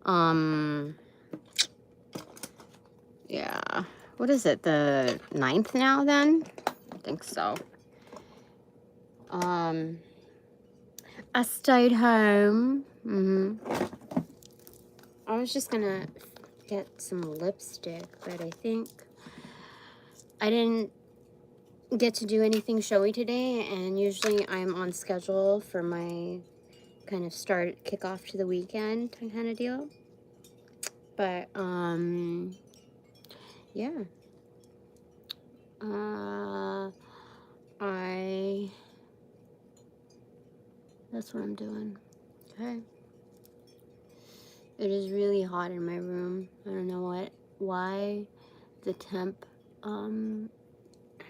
Yeah. What is it? The 9th now then? I think so. I stayed home. I was just gonna get some lipstick, but I think I didn't get to do anything showy today, and usually I'm on schedule for my kind of kickoff to the weekend kind of deal. But yeah. That's what I'm doing. Okay. It is really hot in my room. I don't know why the temp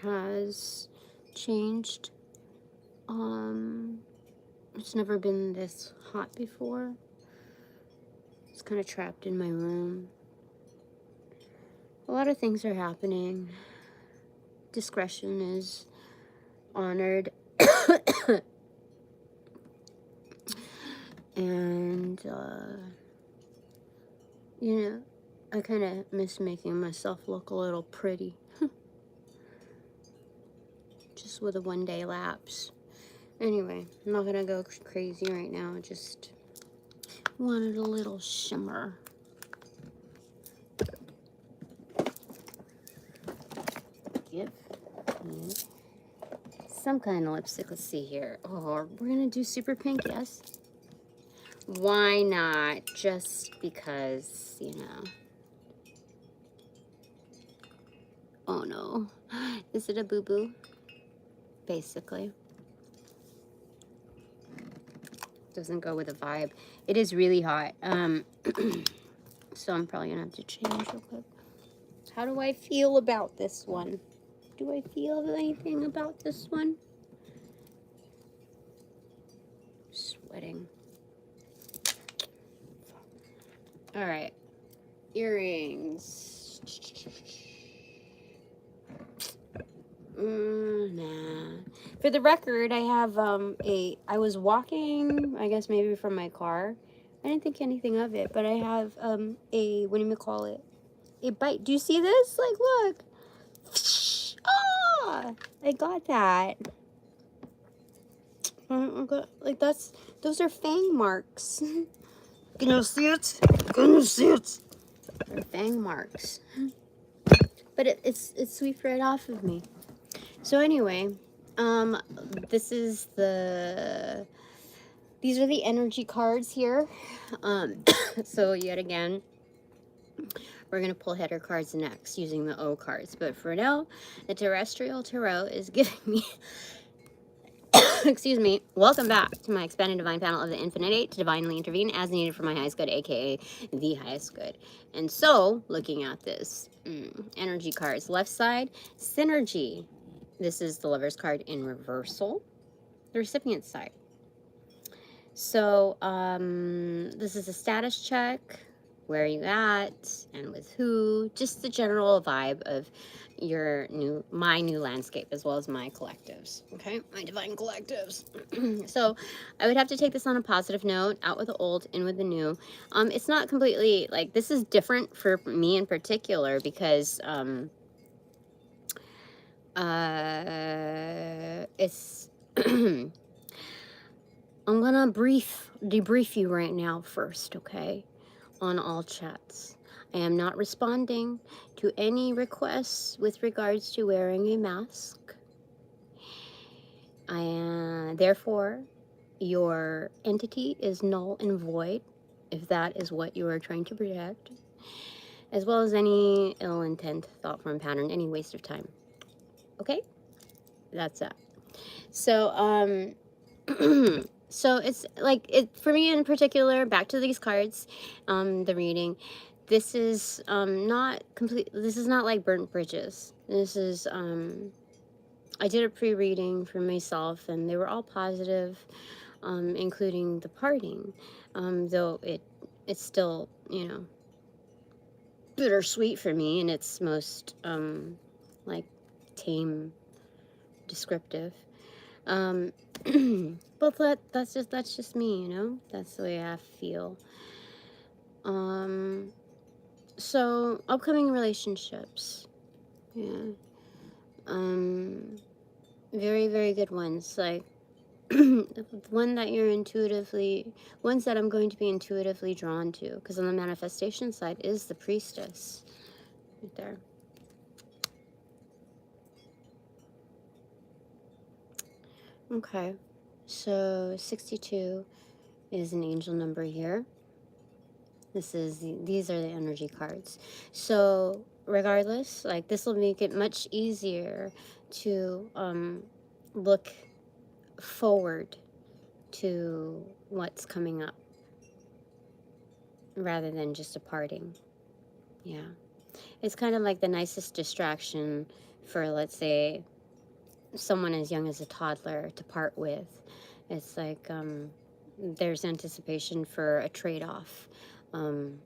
has changed. It's never been this hot before. It's kind of trapped in my room. A lot of things are happening. Discretion is honored. And, you know, I kind of miss making myself look a little pretty. Just with a 1-day lapse. Anyway, I'm not gonna go crazy right now. I just wanted a little shimmer. Give me some kind of lipstick. Let's see here. Oh, we're gonna do super pink, yes? Why not? Just because, you know. Oh no. Is it a boo-boo? Basically. Doesn't go with the vibe. It is really hot. So I'm probably gonna have to change real quick. How do I feel about this one? Do I feel anything about this one? Sweating. All right. Earrings. Nah. For the record, I have I was walking, I guess maybe from my car. I didn't think anything of it, but I have a, what do you call it? A bite. Do you see this? Like, look. Ah, I got that. Like, those are fang marks. Can you see it? Can you see it? They're fang marks. But it's swept right off of me. So anyway, these are the energy cards here. So yet again, we're going to pull header cards next using the O cards. But for now, the Terrestrial Tarot is giving me, excuse me, welcome back to my expanded divine panel of the Infinite Eight to divinely intervene as needed for my highest good, aka the highest good. And so, looking at this, energy cards, left side, synergy. This is the Lover's card in reversal. The recipient side. So, this is a status check. Where are you at and with who? Just the general vibe of my new landscape as well as my collectives. Okay, my divine collectives. So I would have to take this on a positive note, out with the old, in with the new. It's not completely like, this is different for me in particular because it's I'm gonna debrief you right now first, okay? On all chats. I am not responding to any requests with regards to wearing a mask. Therefore, your entity is null and void, if that is what you are trying to project, as well as any ill intent, thought form pattern, any waste of time. Okay? That's that. So, so it's like, for me in particular, back to these cards, the reading, this is not complete, this is not like burnt bridges. This is, I did a pre-reading for myself and they were all positive, including the parting, though it's still, you know, bittersweet for me in its most, like, tame descriptive. But that's just me, you know? That's the way I feel. So upcoming relationships. Yeah. Very, very good ones. Like, one that you're intuitively, ones that I'm going to be intuitively drawn to, because on the manifestation side is the priestess right there. Okay, so 62 is an angel number here. These are the energy cards. So regardless, like, this will make it much easier to look forward to what's coming up rather than just a parting. Yeah. It's kind of like the nicest distraction for, let's say, someone as young as a toddler to part with. It's like there's anticipation for a trade-off, an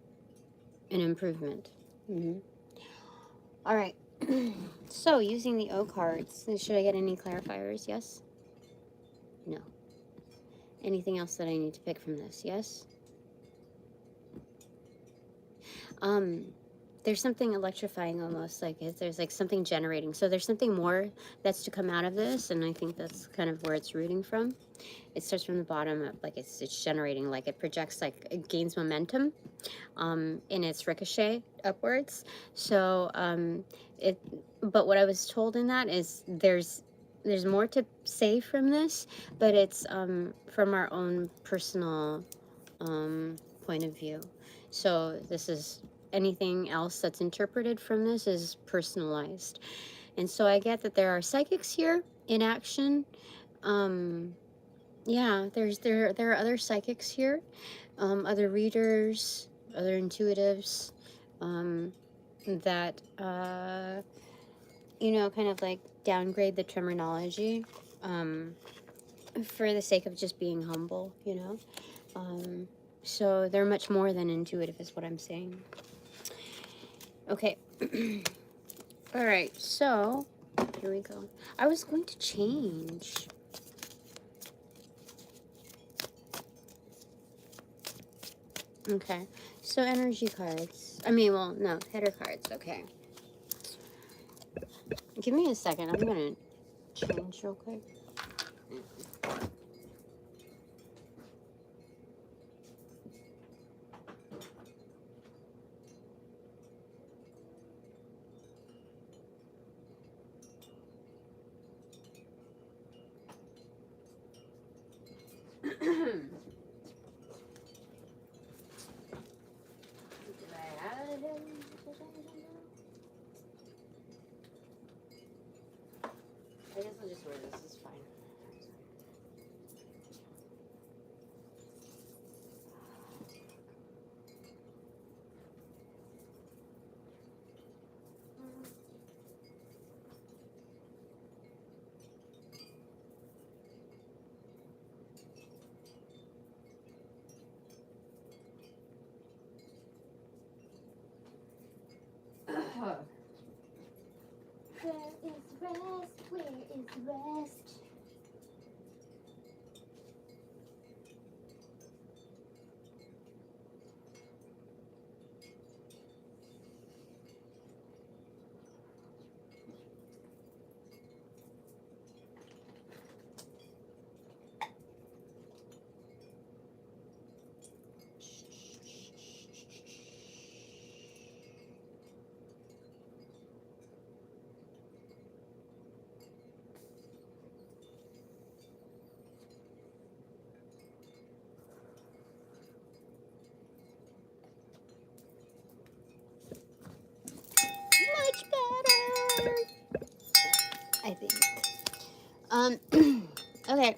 improvement. All right. So, using the O cards, should I get any clarifiers? Yes? No. Anything else that I need to pick from this? Yes? There's something electrifying almost, like there's like something generating. So there's something more that's to come out of this, and I think that's kind of where it's rooting from. It starts from the bottom up, like it's generating, like it projects, like it gains momentum in its ricochet upwards. So but what I was told in that is there's more to say from this, but it's from our own personal point of view. So this is, anything else that's interpreted from this is personalized. And so I get that there are psychics here in action. Yeah, there are other psychics here, other readers, other intuitives, that kind of like downgrade the terminology, for the sake of just being humble, so they're much more than intuitive is what I'm saying. Okay. All right, so here we go. I was going to change. Okay, so energy cards. Well, no, header cards. Okay. Give me a second. I'm going to change real quick. I guess I'll just wear this. It's fine. Where is rest? Where is rest? Much better, I think. Okay.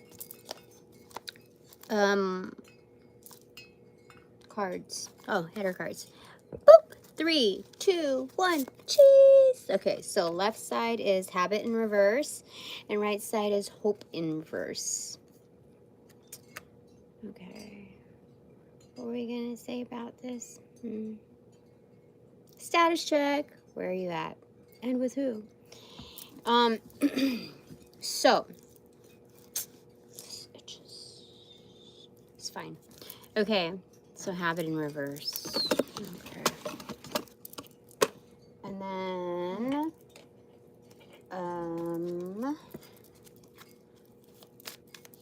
Cards. Oh, header cards. Boop. 3, 2, 1. Cheese. Okay, so left side is habit in reverse, and right side is hope in reverse. Okay. What were we gonna say about this? Status check. Where are you at? And with who? So it's fine. Okay, So habit in reverse. Okay. And then,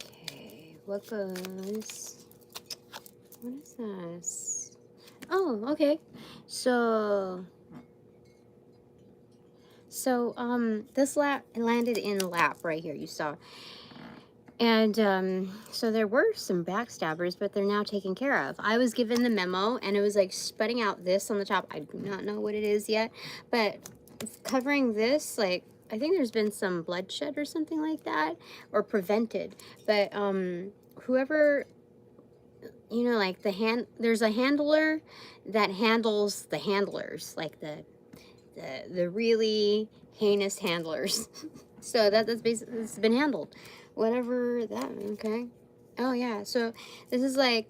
okay, what is this? Oh, okay. So, this landed in the lap right here, you saw. And so there were some backstabbers, but they're now taken care of. I was given the memo, and it was like spreading out this on the top. I do not know what it is yet, but covering this, like, I think there's been some bloodshed or something like that, or prevented. But whoever, you know, like there's a handler that handles the handlers, like the really heinous handlers. So that's basically, it's been handled. Whatever that, okay. Oh yeah, so this is like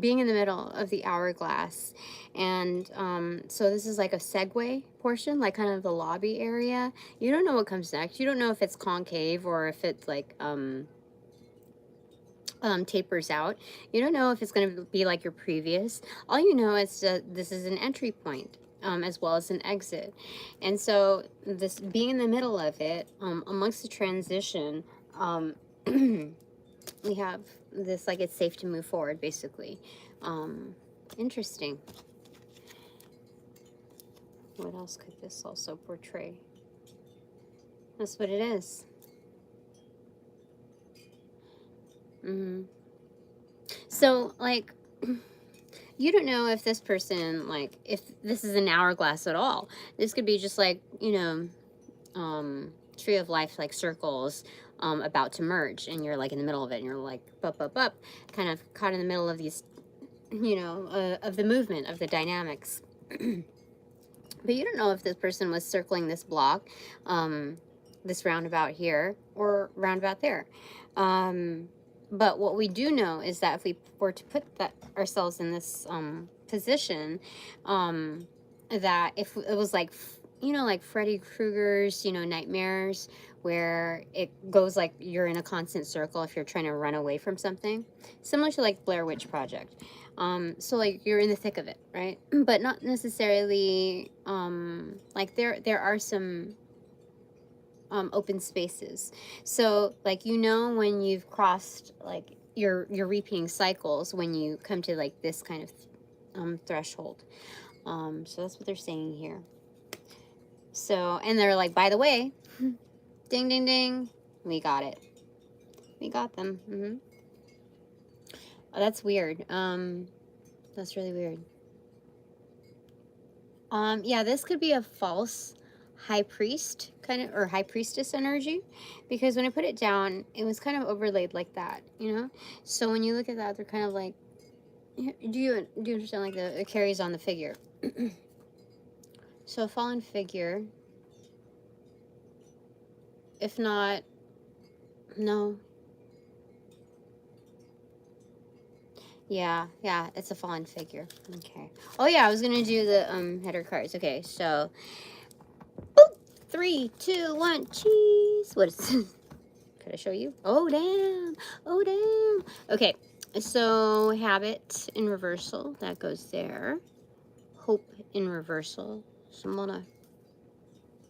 being in the middle of the hourglass. And so this is like a segue portion, like kind of the lobby area. You don't know what comes next. You don't know if it's concave or if it's like tapers out. You don't know if it's going to be like your previous. All you know is that this is an entry point, as well as an exit. And so this being in the middle of it, amongst the transition, we have this, like, it's safe to move forward, basically. Interesting. What else could this also portray? That's what it is. So, like, you don't know if this person, like, if this is an hourglass at all. This could be just like, you know, tree of life, like circles, about to merge, and you're like in the middle of it, and you're like up, kind of caught in the middle of these, you know, of the movement, of the dynamics. But you don't know if this person was circling this block, this roundabout here, or roundabout there. But what we do know is that if we were to put ourselves in this position, that if it was like, you know, like Freddy Krueger's, you know, nightmares, where it goes like you're in a constant circle if you're trying to run away from something, similar to like Blair Witch Project. So like you're in the thick of it, right? But not necessarily, like there are some open spaces. So like, you know, when you've crossed, like, you're repeating cycles when you come to like this kind of threshold. So that's what they're saying here. So, and they're like, by the way, ding, ding, ding, we got it. We got them. Oh, that's weird. That's really weird. Yeah, this could be a false high priest kind of, or high priestess energy, because when I put it down, it was kind of overlaid like that, you know? So when you look at that, they're kind of like, do you understand, like, it carries on the figure. So a fallen figure, if not, no. Yeah, it's a fallen figure. Okay. Oh yeah, I was gonna do the header cards. Okay, so boop, 3, 2, 1, cheese. What is this? Could I show you? Oh damn. Oh damn. Okay, so habit in reversal, that goes there. Hope in reversal. Simona.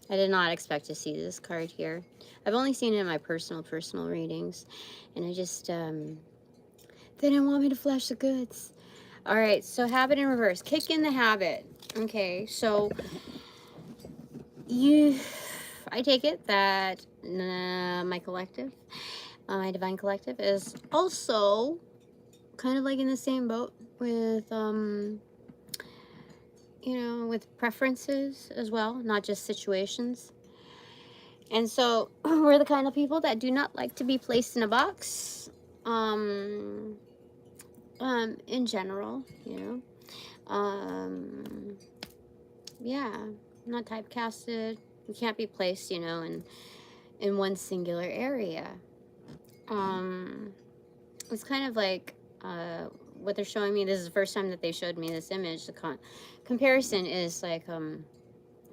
I did not expect to see this card here. I've only seen it in my personal readings, and I just they didn't want me to flash the goods. All right, so habit in reverse. Kick in the habit. Okay, so I take it that my collective, my divine collective, is also kind of like in the same boat with, you know, with preferences as well, not just situations. And so we're the kind of people that do not like to be placed in a box, in general, you know. Yeah, not typecasted. You can't be placed, you know, in one singular area. It's kind of like what they're showing me. This is the first time that they showed me this image. The comparison is like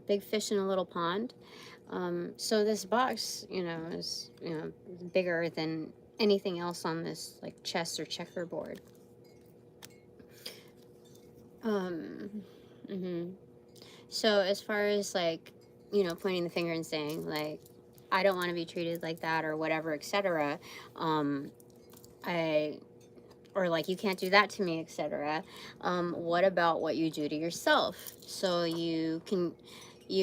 big fish in a little pond. So this box, you know, is, you know, bigger than anything else on this, like, chess or checkerboard. Um, mhm. So as far as like, you know, pointing the finger and saying like, I don't want to be treated like that or whatever, etc. Um, I or like you can't do that to me, etc. What about what you do to yourself? So you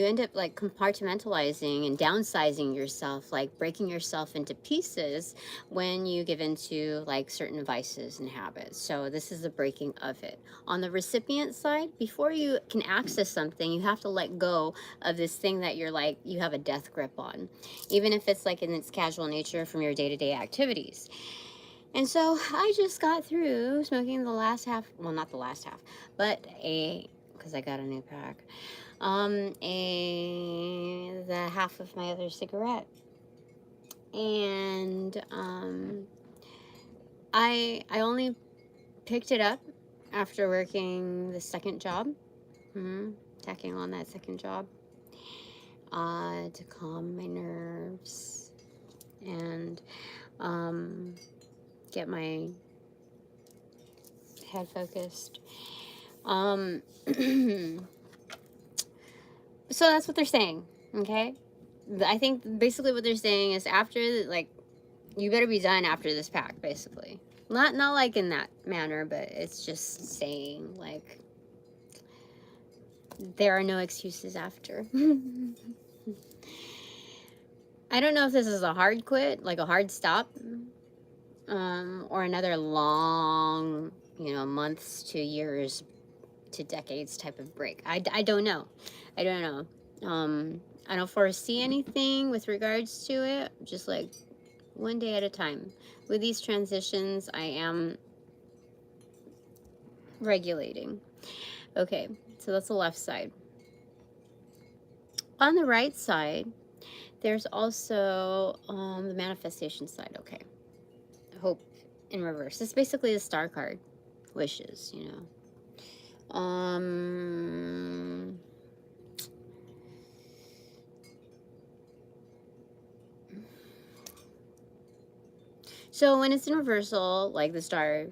end up like compartmentalizing and downsizing yourself, like breaking yourself into pieces when you give into like certain vices and habits. So this is the breaking of it. On the recipient side, before you can access something, you have to let go of this thing that you're like you have a death grip on, even if it's like in its casual nature from your day-to-day activities. And so I just got through smoking the last half, well, not the last half, but because I got a new pack, the half of my other cigarette. And I only picked it up after working the second job, tacking on that second job, to calm my nerves and get my head focused. So that's what they're saying, okay? I think basically what they're saying is after, like, you better be done after this pack, basically. Not like in that manner, but it's just saying, like, there are no excuses after. I don't know if this is a hard quit, like a hard stop, or another long, you know, months to years to decades type of break. I don't know. I don't know. I don't foresee anything with regards to it. Just like one day at a time. With these transitions, I am regulating. Okay, so that's the left side. On the right side, there's also the manifestation side. Okay, hope in reverse. It's basically the star card, wishes. You know. So when it's in reversal, like the star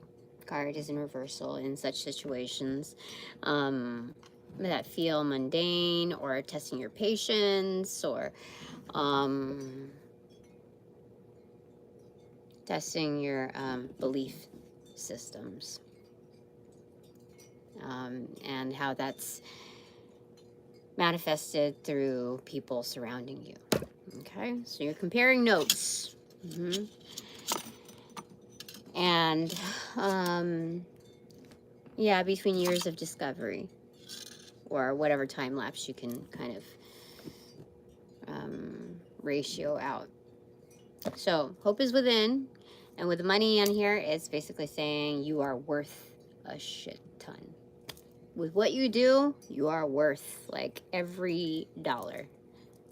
card is in reversal in such situations that feel mundane or testing your patience or testing your belief systems, and how that's manifested through people surrounding you. Okay, so you're comparing notes. And yeah, between years of discovery or whatever time lapse you can kind of ratio out. So hope is within, and with money on here, it's basically saying you are worth a shit ton. With what you do, you are worth like every dollar.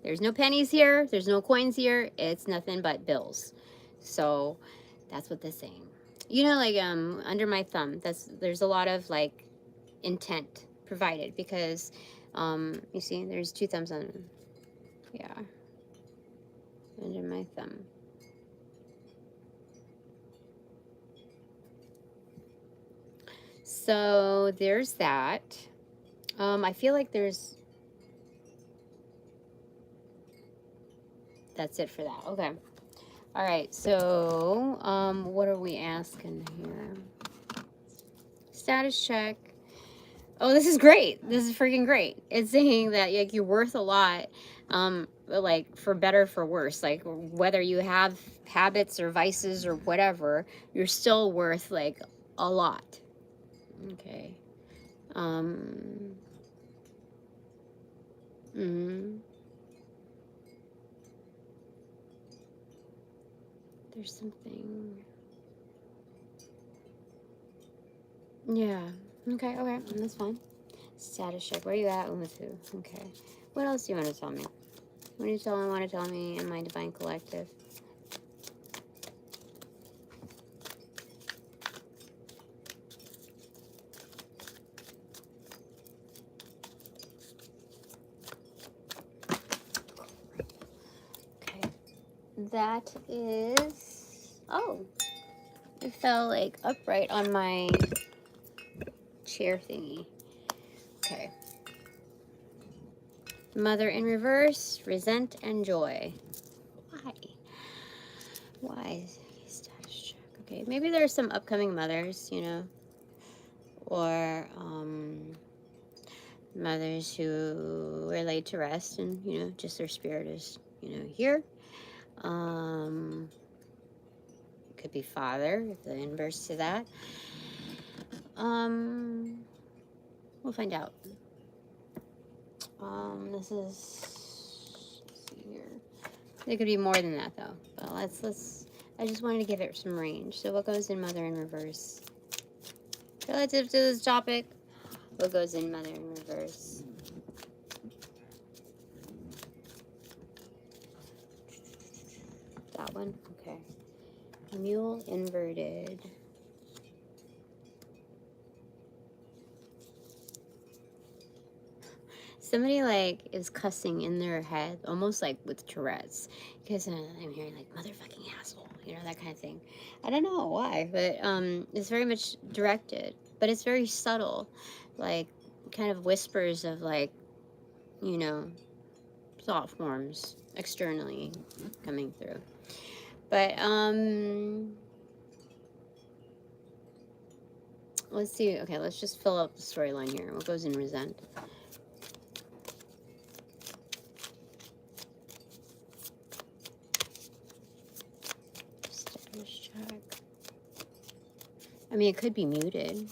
There's no pennies here, there's no coins here, it's nothing but bills. So that's what they're saying. You know, like under my thumb, there's a lot of like intent provided because you see there's two thumbs on, yeah, under my thumb. So there's that. I feel like that's it for that. Okay. All right. So what are we asking here? Status check. Oh, this is great. This is freaking great. It's saying that like you're worth a lot, like for better, for worse. Like whether you have habits or vices or whatever, you're still worth like a lot. Okay. There's something. Yeah. Okay. Okay. That's fine. Status check. Where are you at and with who? Okay. What else do you want to tell me? What do you want to tell me in my divine collective? Okay. That is. Oh. It fell like upright on my chair thingy. Okay. Mother in reverse, resent and joy. Why? Why? Status check. Okay, maybe there's some upcoming mothers, you know, or mothers who are laid to rest and, you know, just their spirit is, you know, here. Could be father, the inverse to that. We'll find out. This is, let's see here. There could be more than that though. But let's. I just wanted to give it some range. So what goes in mother in reverse? Relative to this topic, what goes in mother in reverse? That one? Okay. Mule inverted. Somebody like is cussing in their head, almost like with Tourette's, because I'm hearing like motherfucking asshole, you know, that kind of thing. I don't know why, but it's very much directed, but it's very subtle, like kind of whispers of like, you know, thought forms externally coming through. But let's see. Okay, let's just fill up the storyline here. What goes in resent? Status check. I mean, it could be muted.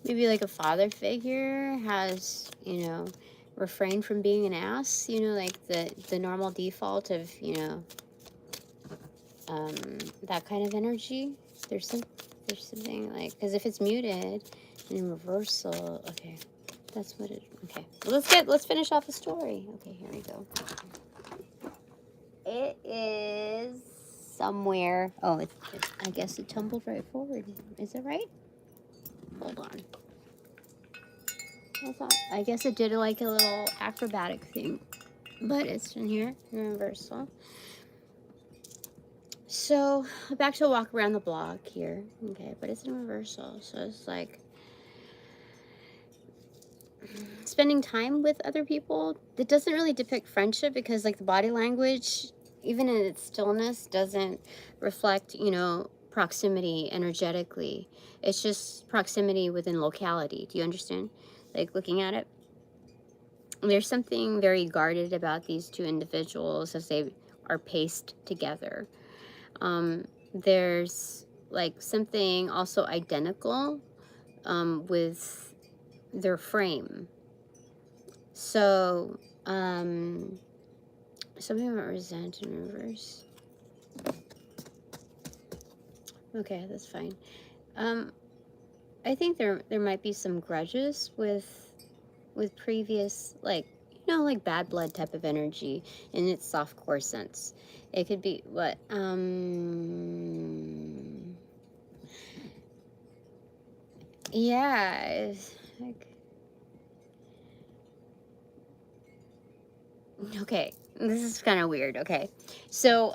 Maybe like a father figure has, you know, refrained from being an ass, you know, like the normal default of, you know, that kind of energy. There's something like, because if it's muted in reversal, okay, that's what it, okay. Well, let's finish off the story. Okay, here we go. It is somewhere, oh, I guess it tumbled right forward. Is it right? Hold on. I guess it did like a little acrobatic thing, but it's in here, reversal. So back to a walk around the block here, okay, but it's in reversal, so it's like spending time with other people. It doesn't really depict friendship because like the body language, even in its stillness, doesn't reflect, you know, proximity energetically. It's just proximity within locality. Do you understand? Like looking at it, there's something very guarded about these two individuals as they are paced together. There's like something also identical with their frame. So something about resent in reverse. Okay, that's fine. I think there might be some grudges with previous, like, you know, like bad blood type of energy in its soft core sense. It could be what yeah, it's like, okay, this is kind of weird. Okay, so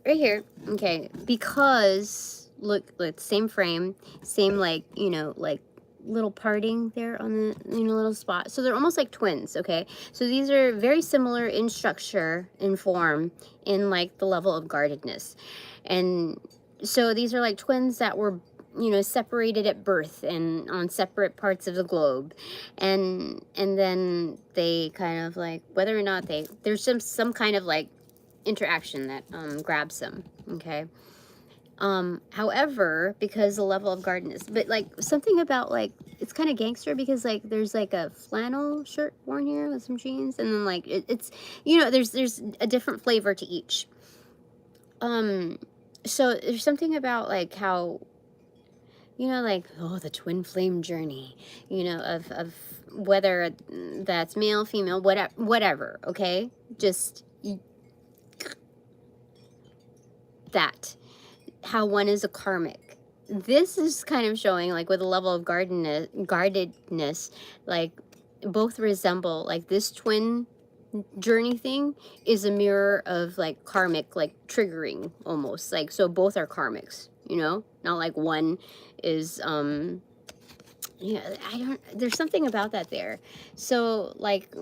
right here, okay, because look, same frame, same, like, you know, like little parting there on the, you know, little spot. So they're almost like twins. Okay, so these are very similar in structure, in form, in like the level of guardedness. And so these are like twins that were, you know, separated at birth and on separate parts of the globe, and then they kind of like, whether or not there's some kind of like interaction that grabs them. Okay, however, because the level of guardedness, but like something about like, it's kind of gangster because like there's like a flannel shirt worn here with some jeans, and then like it's, you know, there's a different flavor to each. So there's something about like how, you know, like, oh, the twin flame journey, you know, of whether that's male, female, whatever, okay, just that, how one is a karmic. This is kind of showing like with a level of guardedness, like both resemble like this twin journey thing is a mirror of like karmic, like triggering almost. Like, so both are karmics, you know? Not like one is yeah, I don't, there's something about that there. So like,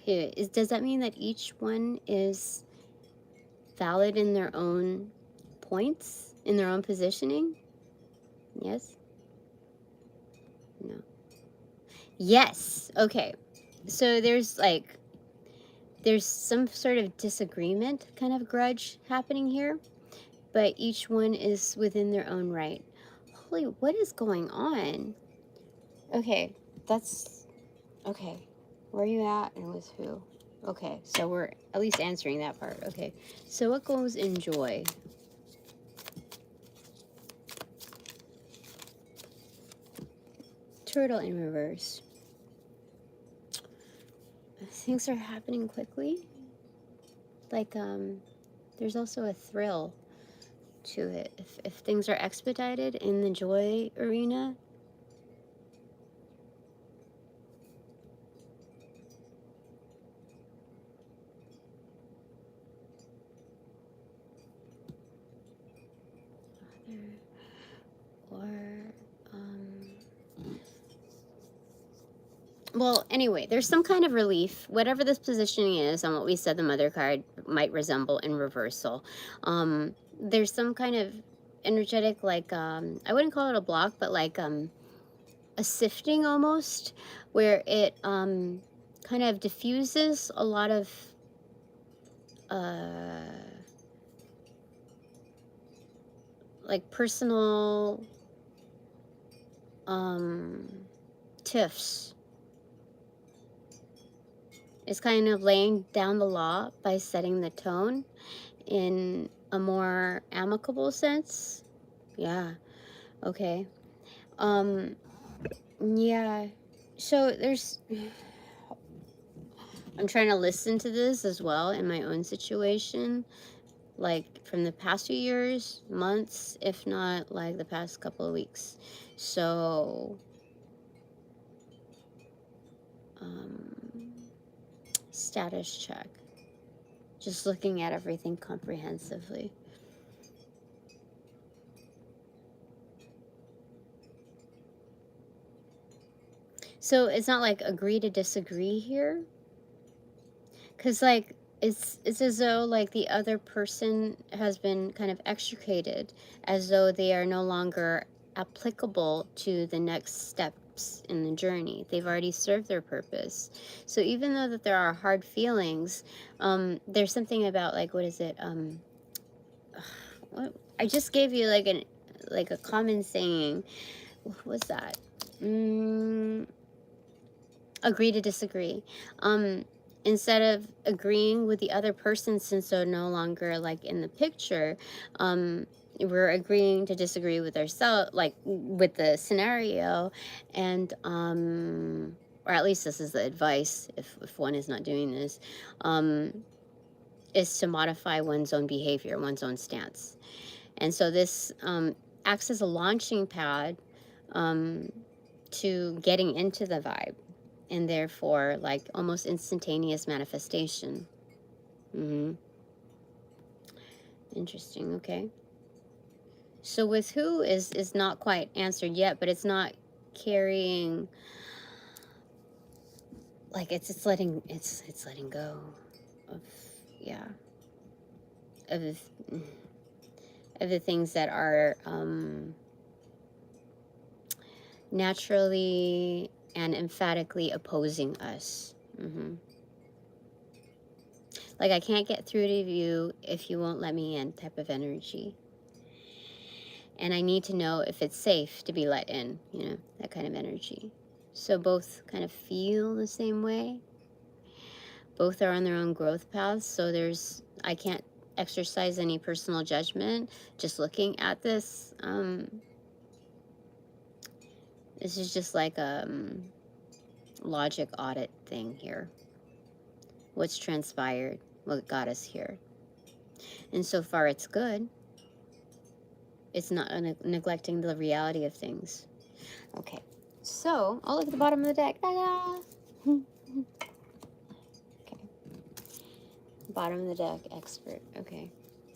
yeah, does that mean that each one is valid in their own points, in their own positioning? Yes? No. Yes. Okay. So there's like, there's some sort of disagreement, kind of grudge happening here, but each one is within their own right. Holy, what is going on? Okay, that's okay. Where are you at and with who? Okay, so we're at least answering that part. Okay, so what goes in joy? Turtle in reverse. Things are happening quickly. Like, there's also a thrill to it. If things are expedited in the joy arena, or well, anyway, there's some kind of relief, whatever this positioning is on what we said the mother card might resemble in reversal. There's some kind of energetic, like, I wouldn't call it a block, but like a sifting almost, where it kind of diffuses a lot of like personal tiffs. It's kind of laying down the law by setting the tone in a more amicable sense. Yeah. Okay. Yeah. So there's, I'm trying to listen to this as well in my own situation, like from the past few years, months, if not like the past couple of weeks. So status check, just looking at everything comprehensively. So it's not like agree to disagree here, because like it's as though like the other person has been kind of extricated, as though they are no longer applicable to the next steps in the journey. They've already served their purpose. So even though that there are hard feelings, there's something about like, what is it? What, I just gave you like a common saying. What was that? Agree to disagree. Instead of agreeing with the other person, since they're no longer like in the picture, we're agreeing to disagree with ourselves, like with the scenario, and or at least this is the advice if one is not doing this, is to modify one's own behavior, one's own stance. And so this acts as a launching pad to getting into the vibe, and therefore like almost instantaneous manifestation. Interesting. Okay, so with who is not quite answered yet, but it's not carrying, like it's letting go of, yeah, of the things that are naturally and emphatically opposing us. Like, I can't get through to you if you won't let me in type of energy. And I need to know if it's safe to be let in, you know, that kind of energy. So both kind of feel the same way. Both are on their own growth paths. So I can't exercise any personal judgment just looking at this. This is just like a logic audit thing here. What's transpired, what got us here. And so far it's good. It's not neglecting the reality of things. Okay, so I'll look at the bottom of the deck. Ta-da! Bottom of the deck, expert. Okay.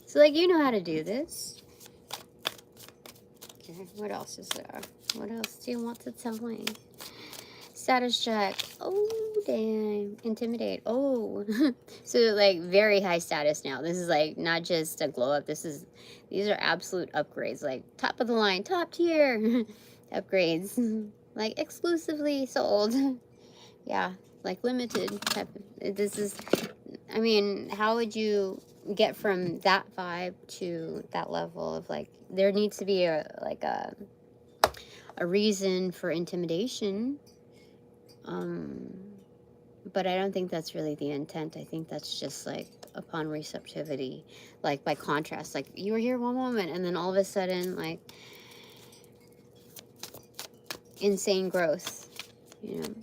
So, like, you know how to do this. Okay, what else is there? What else do you want to tell me? Status check. Oh, damn. Intimidate. Oh. So, like, very high status now. This is, like, not just a glow up. These are absolute upgrades. Like, top of the line, top tier upgrades. Like, exclusively sold. Yeah, like, limited type of, this is, I mean, how would you get from that vibe to that level of, like, there needs to be a reason for intimidation. But I don't think that's really the intent. I think that's just, like, upon receptivity, like, by contrast, like, you were here one moment and then all of a sudden, like, insane growth, you know.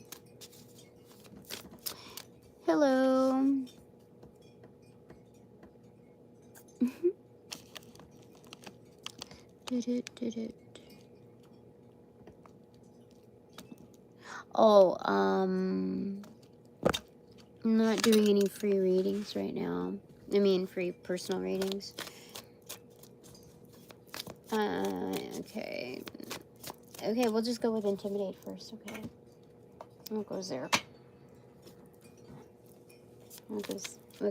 Hello. Oh, I'm not doing any free readings right now. I mean, free personal readings. Okay. Okay, we'll just go with intimidate first, okay? What goes there? What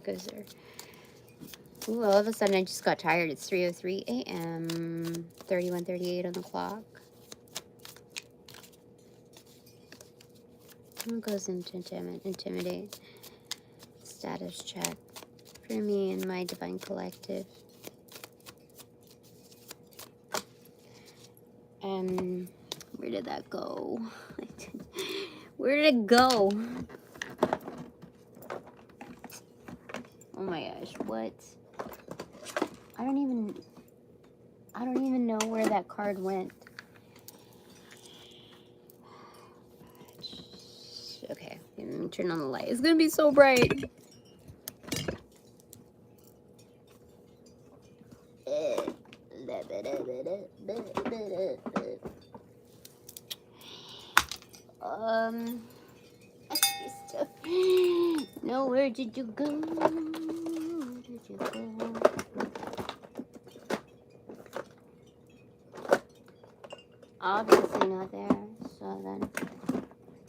goes there? Ooh, all of a sudden I just got tired. It's 3:03 a.m. 31:38 on the clock. What goes into intimidate? Status check for me and my divine collective. Where did that go? Where did it go? Oh my gosh, what? I don't even know where that card went. Okay, let me turn on the light. It's gonna be so bright. No, where did you go? Where did you go? Obviously not there. So then,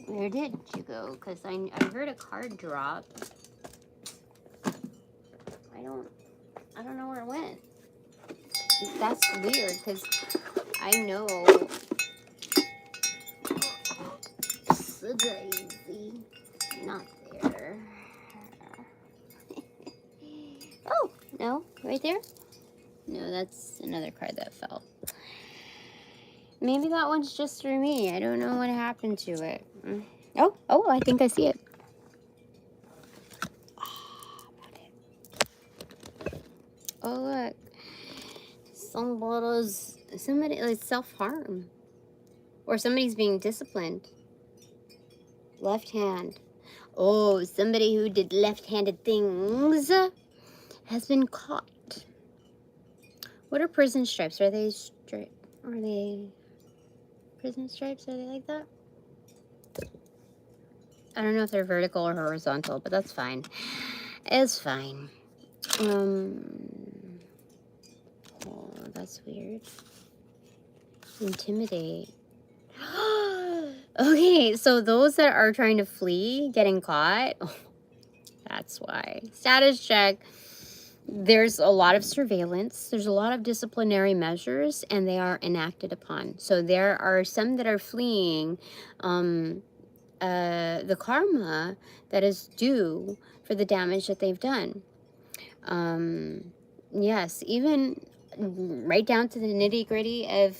where did you go? Because I heard a card drop. I don't know where it went. That's weird because I know. So daisy, not there. Oh no, right there. No, that's another card that fell. Maybe that one's just for me. I don't know what happened to it. Oh, I think I see it. Oh, look. Somebody, like, self-harm. Or somebody's being disciplined. Left hand. Oh, somebody who did left-handed things has been caught. What are prison stripes? Are they straight? Are they prison stripes? Are they like that? I don't know if they're vertical or horizontal, but that's fine. It's fine. Oh, that's weird. Intimidate. Okay, so those that are trying to flee, getting caught, that's why. Status check. There's a lot of surveillance. There's a lot of disciplinary measures, and they are enacted upon. So there are some that are fleeing the karma that is due for the damage that they've done. Yes, even right down to the nitty-gritty of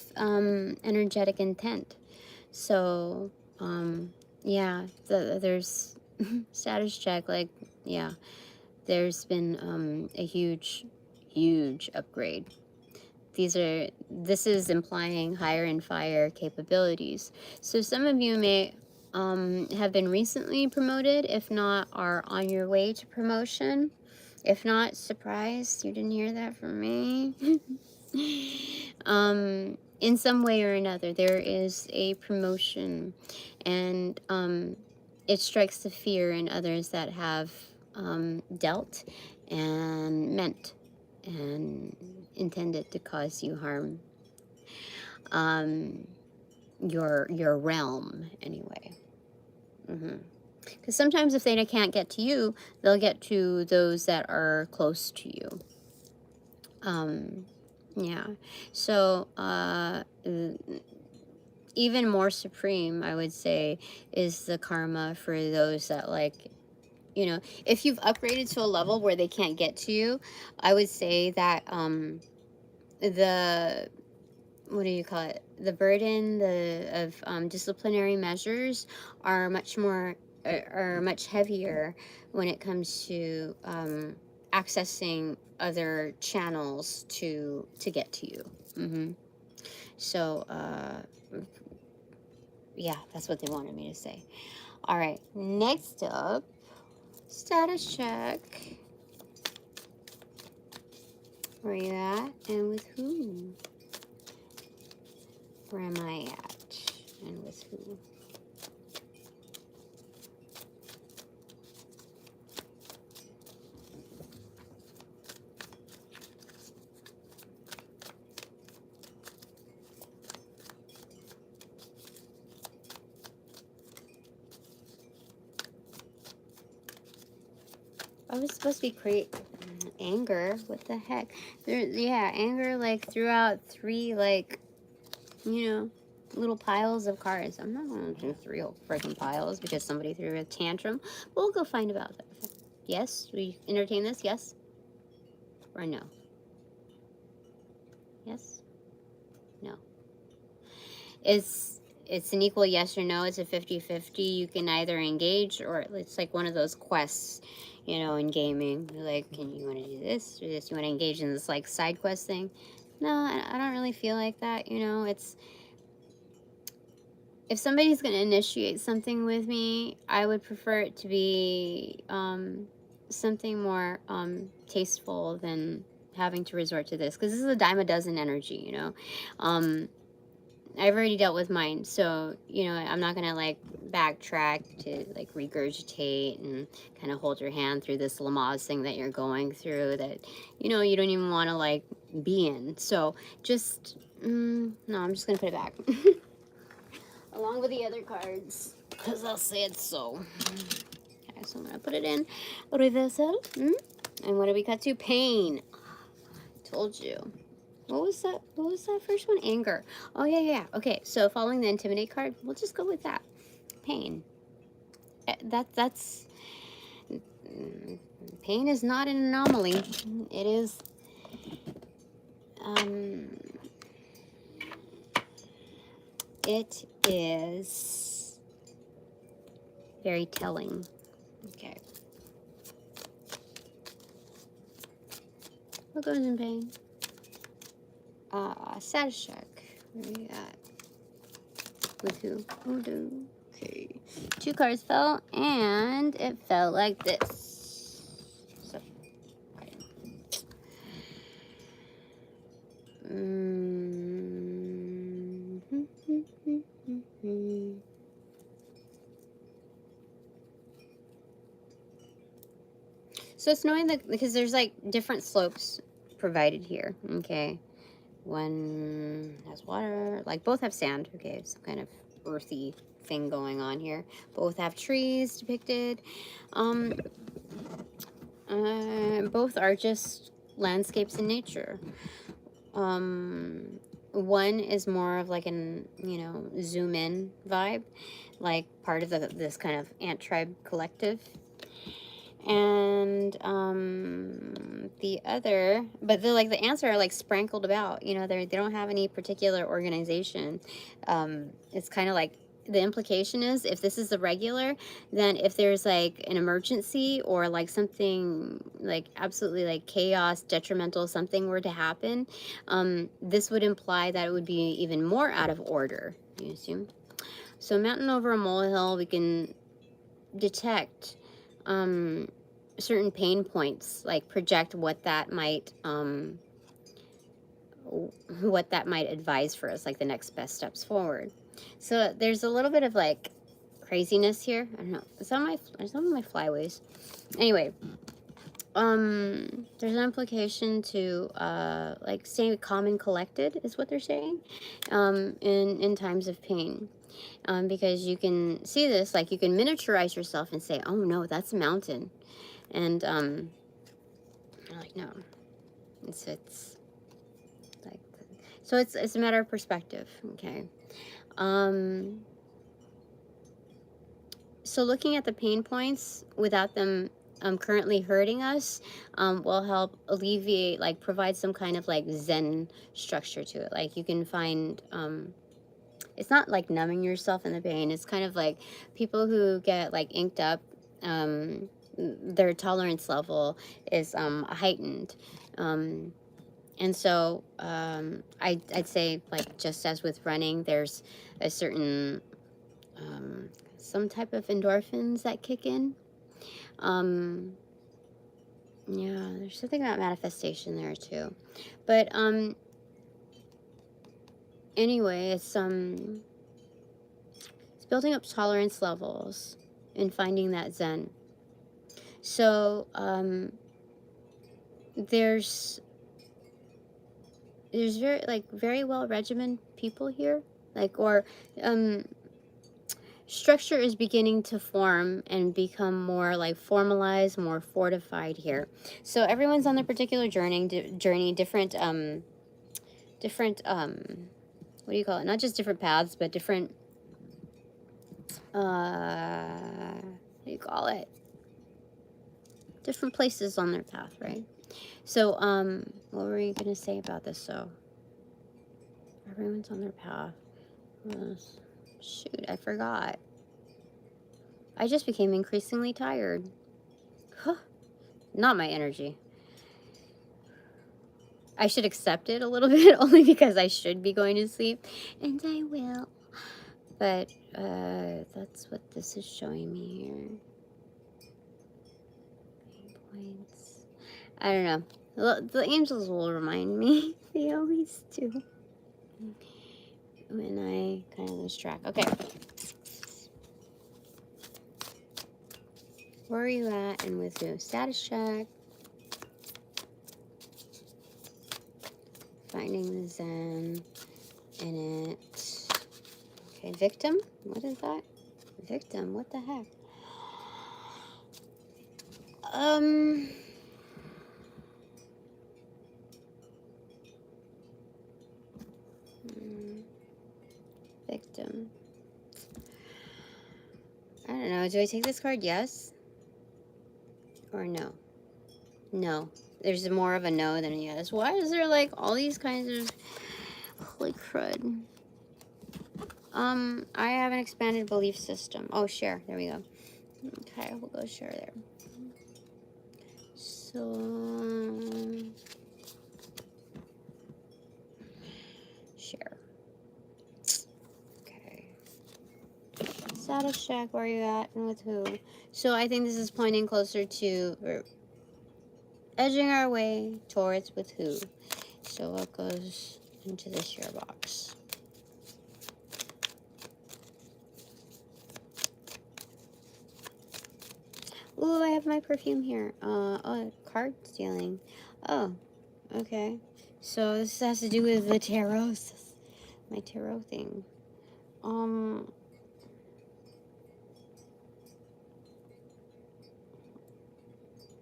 energetic intent. So, yeah, there's status check, like, yeah, there's been a huge upgrade. This is implying higher and fire capabilities. So some of you may have been recently promoted, if not are on your way to promotion. If not, surprise, you didn't hear that from me. In some way or another, there is a promotion, and it strikes the fear in others that have dealt and meant and intended to cause you harm. Your realm, anyway. Because sometimes if they can't get to you, they'll get to those that are close to you. Yeah. So, even more supreme, I would say, is the karma for those that, like, you know, if you've upgraded to a level where they can't get to you, I would say that the, what do you call it, the burden of disciplinary measures are much more, are much heavier when it comes to accessing other channels to get to you. So yeah, that's what they wanted me to say. All right, next up, status check. Where are you at and with who? Where am I at and with who? I was supposed to be create anger. What the heck? Yeah, anger, like throughout 3, like, you know, little piles of cards. I'm not going to do 3 whole freaking piles because somebody threw a tantrum. But we'll go find about that. Yes, we entertain this. Yes or no? Yes. No. It's an equal yes or no. It's a 50-50. You can either engage, or it's like one of those quests, you know, in gaming. Like, can you want to do this or this? You want to engage in this, like, side quest thing? No, I don't really feel like that, you know. It's, if somebody's going to initiate something with me, I would prefer it to be something more tasteful than having to resort to this, because this is a dime a dozen energy, you know. I've already dealt with mine, so, you know, I'm not gonna, like, backtrack to, like, regurgitate and kind of hold your hand through this Lamaze thing that you're going through that, you know, you don't even want to, like, be in. So just, no, I'm just gonna put it back. Along with the other cards, because I'll say it's so. Okay, so I'm gonna put it in reversal. And what do we cut to? Pain. Told you. What was that? What was that first one? Anger. Oh, yeah. Okay, so following the intimidate card, we'll just go with that. Pain. That's pain is not an anomaly. It is it is very telling. Okay. What goes in pain? Status check. Where are you at? With who? Okay. 2 cards fell, and it fell like this. So, okay. So it's knowing that, because there's, like, different slopes provided here. Okay. One has water, like, both have sand. Okay, some kind of earthy thing going on here. Both have trees depicted. Both are just landscapes in nature. One is more of like an, you know, zoom in vibe, like part of this kind of ant tribe collective. And the other, but the ants are, like, sprinkled about, you know, they don't have any particular organization. It's kind of like, the implication is, if this is the regular, then if there's, like, an emergency, or, like, something, like, absolutely, like, chaos, detrimental, something were to happen, this would imply that it would be even more out of order, you assume. So mountain over a molehill, we can detect certain pain points, like project what that might advise for us, like the next best steps forward. So there's a little bit of, like, craziness here. I don't know. Some of my flyways. Anyway, there's an implication to like stay calm and collected is what they're saying in times of pain. Because you can see this, like you can miniaturize yourself and say, oh no, that's a mountain. And I'm like, no, it's like, so it's a matter of perspective. Okay. So looking at the pain points without them currently hurting us will help alleviate, like provide some kind of like Zen structure to it. Like you can find, it's not like numbing yourself in the pain. It's kind of like people who get like inked up, their tolerance level is heightened. And so I'd say, like just as with running, there's a certain some type of endorphins that kick in. Yeah, there's something about manifestation there too. But anyway, it's building up tolerance levels and finding that Zen. So there's very well regimented people here, like, or structure is beginning to form and become more like formalized, more fortified here. So everyone's on their particular journey, different what do you call it? Not just different paths, but different what do you call it? Different places on their path, right? So what were you gonna say about this? So everyone's on their path. Shoot, I forgot. I just became increasingly tired. Huh. Not my energy. I should accept it a little bit, only because I should be going to sleep, and I will. But that's what this is showing me here. Points. I don't know. The angels will remind me. They always do. When I kind of lose track. Okay. Where are you at and with who? Status check. Finding the Zen in it. Okay, victim? What is that? Victim, what the heck? Victim. I don't know. Do I take this card? Yes? Or no? No. There's more of a no than a yes. Why is there like all these kinds of... Holy crud. I have an expanded belief system. Oh, share. There we go. Okay, we'll go share there. So... share. Okay. Status check. Where are you at and with who? So I think this is pointing closer to... edging our way towards with who. So what goes into the share box? Ooh, I have my perfume here. Oh, card stealing. Oh, okay. So this has to do with the tarot. My tarot thing.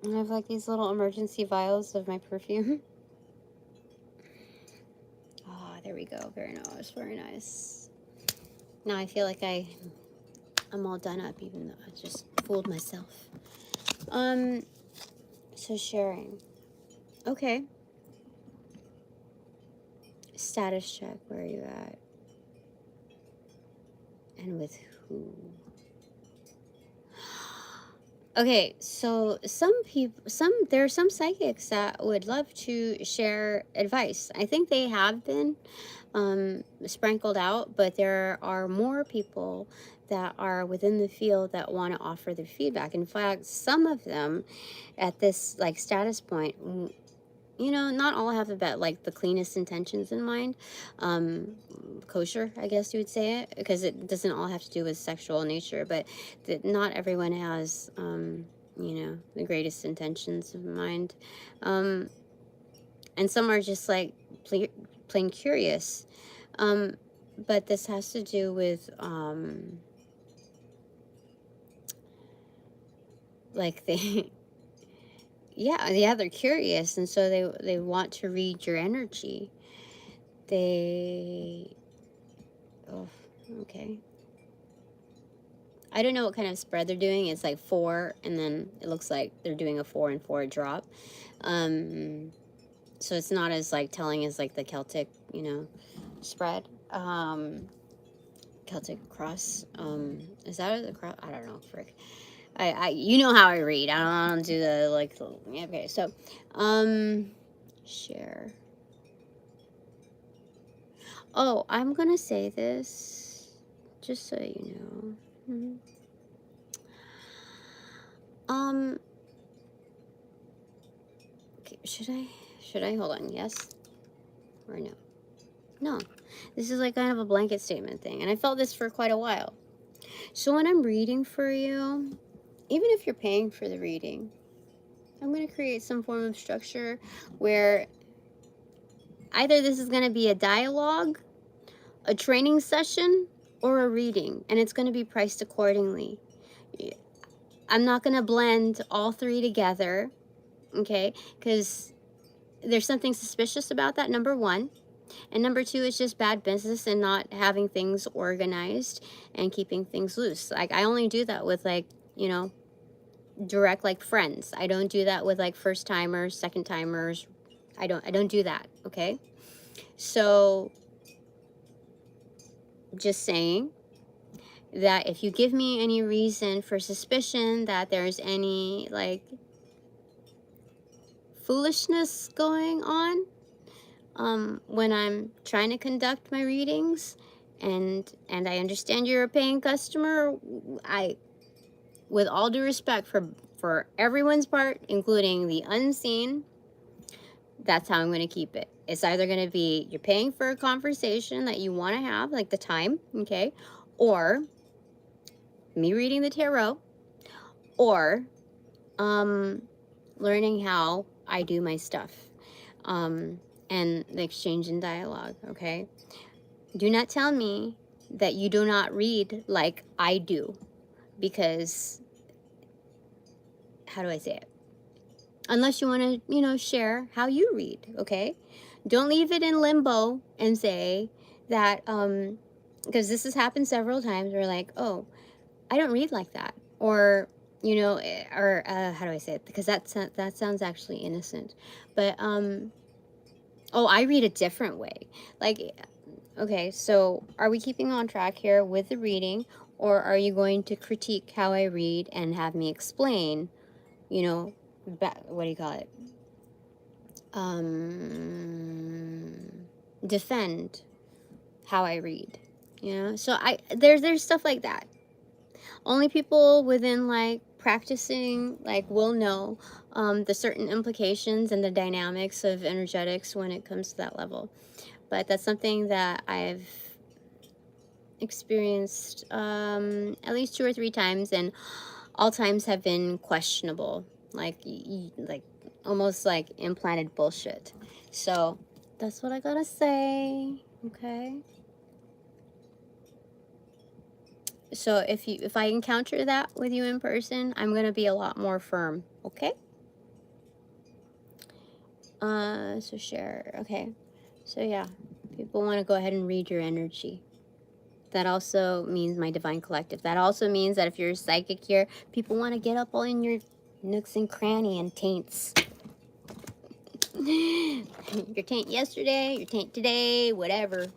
I have like these little emergency vials of my perfume. Ah, there we go. Very nice, very nice. Now I feel like I'm all done up, even though I just fooled myself. So sharing. Okay. Status check. Where are you at? And with who? Okay, so there are some psychics that would love to share advice. I think they have been sprinkled out, but there are more people that are within the field that want to offer their feedback. In fact, some of them at this like status point, you know, not all have the cleanest intentions in mind. Kosher, I guess you would say it, because it doesn't all have to do with sexual nature, but not everyone has you know, the greatest intentions of mind. And some are just like plain curious. But this has to do with like they yeah, they're curious, and so they want to read your energy. They oh, okay. I don't know what kind of spread they're doing. It's like 4, and then it looks like they're doing a 4 and 4 drop. So it's not as like telling as like the Celtic, you know, spread. Celtic cross. Is that the cross? I don't know. Frick. You know how I read. I don't do the like. Okay, so, share. Oh, I'm gonna say this, just so you know. Okay, should I hold on? Yes or no? No. This is like kind of a blanket statement thing, and I felt this for quite a while. So when I'm reading for you, even if you're paying for the reading, I'm going to create some form of structure where either this is going to be a dialogue, a training session, or a reading, and it's going to be priced accordingly. I'm not going to blend all 3 together, okay? Because there's something suspicious about that, number 1. And number 2 is just bad business and not having things organized and keeping things loose. Like, I only do that with, like, you know, direct, like, friends. I don't do that with, like, first timers, second timers. I don't do that, okay? So just saying that if you give me any reason for suspicion that there's any like foolishness going on when I'm trying to conduct my readings, and I understand you're a paying customer, I, with all due respect for everyone's part, including the unseen, that's how I'm going to keep it. It's either going to be you're paying for a conversation that you want to have, like the time, okay, or me reading the tarot, or learning how I do my stuff, and the exchange and dialogue, okay? Do not tell me that you do not read like I do, because, how do I say it? Unless you want to, you know, share how you read, okay? Don't leave it in limbo and say that, because this has happened several times, we're like, oh, I don't read like that. Or, you know, or how do I say it? Because that sounds actually innocent. But, oh, I read a different way. Like, okay, so are we keeping on track here with the reading? Or are you going to critique how I read and have me explain, you know, what do you call it? Defend how I read, you know? So there's stuff like that. Only people within like practicing like will know the certain implications and the dynamics of energetics when it comes to that level. But that's something that I've experienced at least 2 or 3 times, and all times have been questionable, like almost like implanted bullshit. So that's what I gotta say, okay? So if I encounter that with you in person, I'm gonna be a lot more firm, okay? So share, okay. So yeah, people want to go ahead and read your energy. That also means my divine collective. That also means that if you're a psychic here, people want to get up all in your nooks and cranny and taints. Your taint yesterday, your taint today, whatever.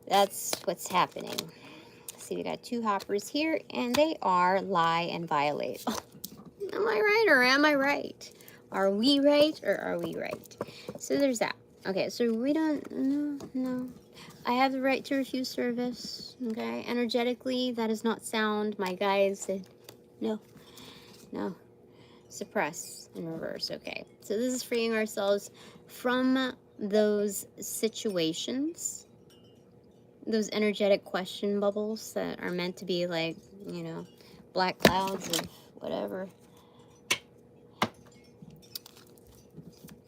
That's what's happening. See, we got 2 hoppers here, and they are lie and violate. Oh, am I right or am I right? Are we right or are we right? So there's that. Okay, so we don't, no. I have the right to refuse service, okay? Energetically, that is not sound. My guides said, no. Suppress and reverse, okay? So this is freeing ourselves from those situations, those energetic bubbles that are meant to be like, you know, black clouds of whatever.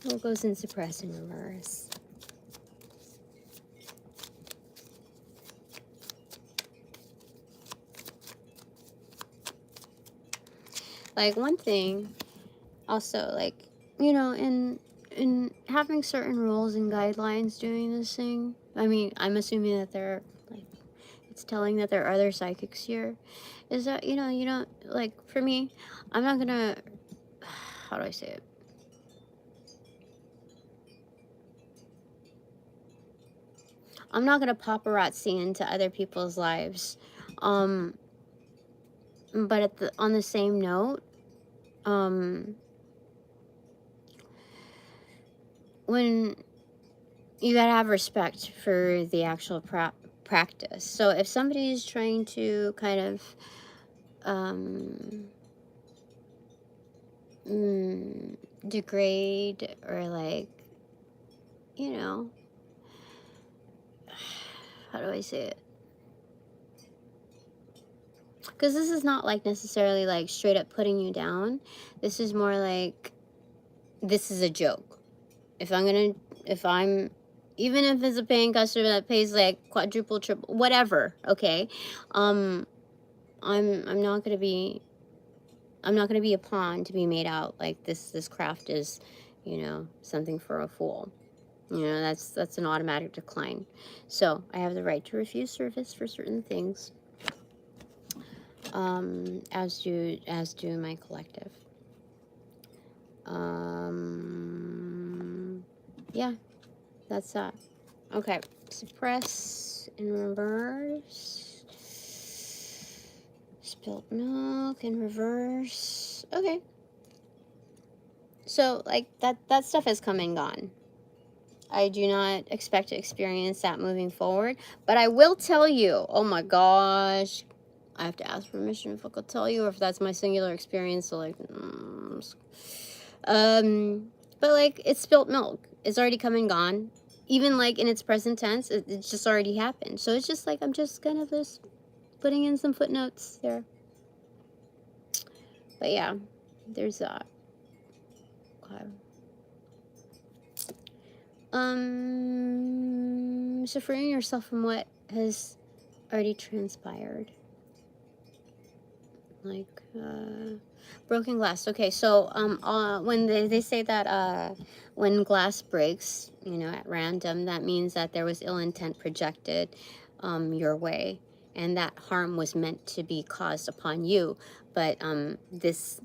What goes in suppress in reverse? Like, one thing also, like, you know, in having certain rules and guidelines doing this thing, I mean, I'm assuming that they're like, it's telling that there are other psychics here, is that, you know, you don't, like, for me, I'm not gonna, how do I say it? I'm not gonna paparazzi into other people's lives. But on the same note, when you gotta have respect for the actual practice. So if somebody is trying to kind of degrade or, like, you know, how do I say it? Because this is not like necessarily like straight up putting you down. This is more like, this is a joke. If I'm, even if it's a paying customer that pays like quadruple, triple, whatever, okay, I'm not gonna be a pawn to be made out like this craft is, you know, something for a fool. You know, that's an automatic decline. So I have the right to refuse service for certain things, as do my collective. Yeah, that's that. Okay, suppress in reverse. Spilt milk in reverse. Okay. So, like, that stuff has come and gone. I do not expect to experience that moving forward. But I will tell you, oh my gosh, I have to ask permission if I could tell you, or if that's my singular experience. So, like, but like, it's spilt milk. It's already come and gone. Even like in its present tense, it's just already happened. So it's just like, I'm just kind of just putting in some footnotes there. But yeah, there's that. Okay. So freeing yourself from what has already transpired. Like, broken glass. Okay, so, when they say that, when glass breaks, you know, at random, that means that there was ill intent projected, your way, and that harm was meant to be caused upon you. But, this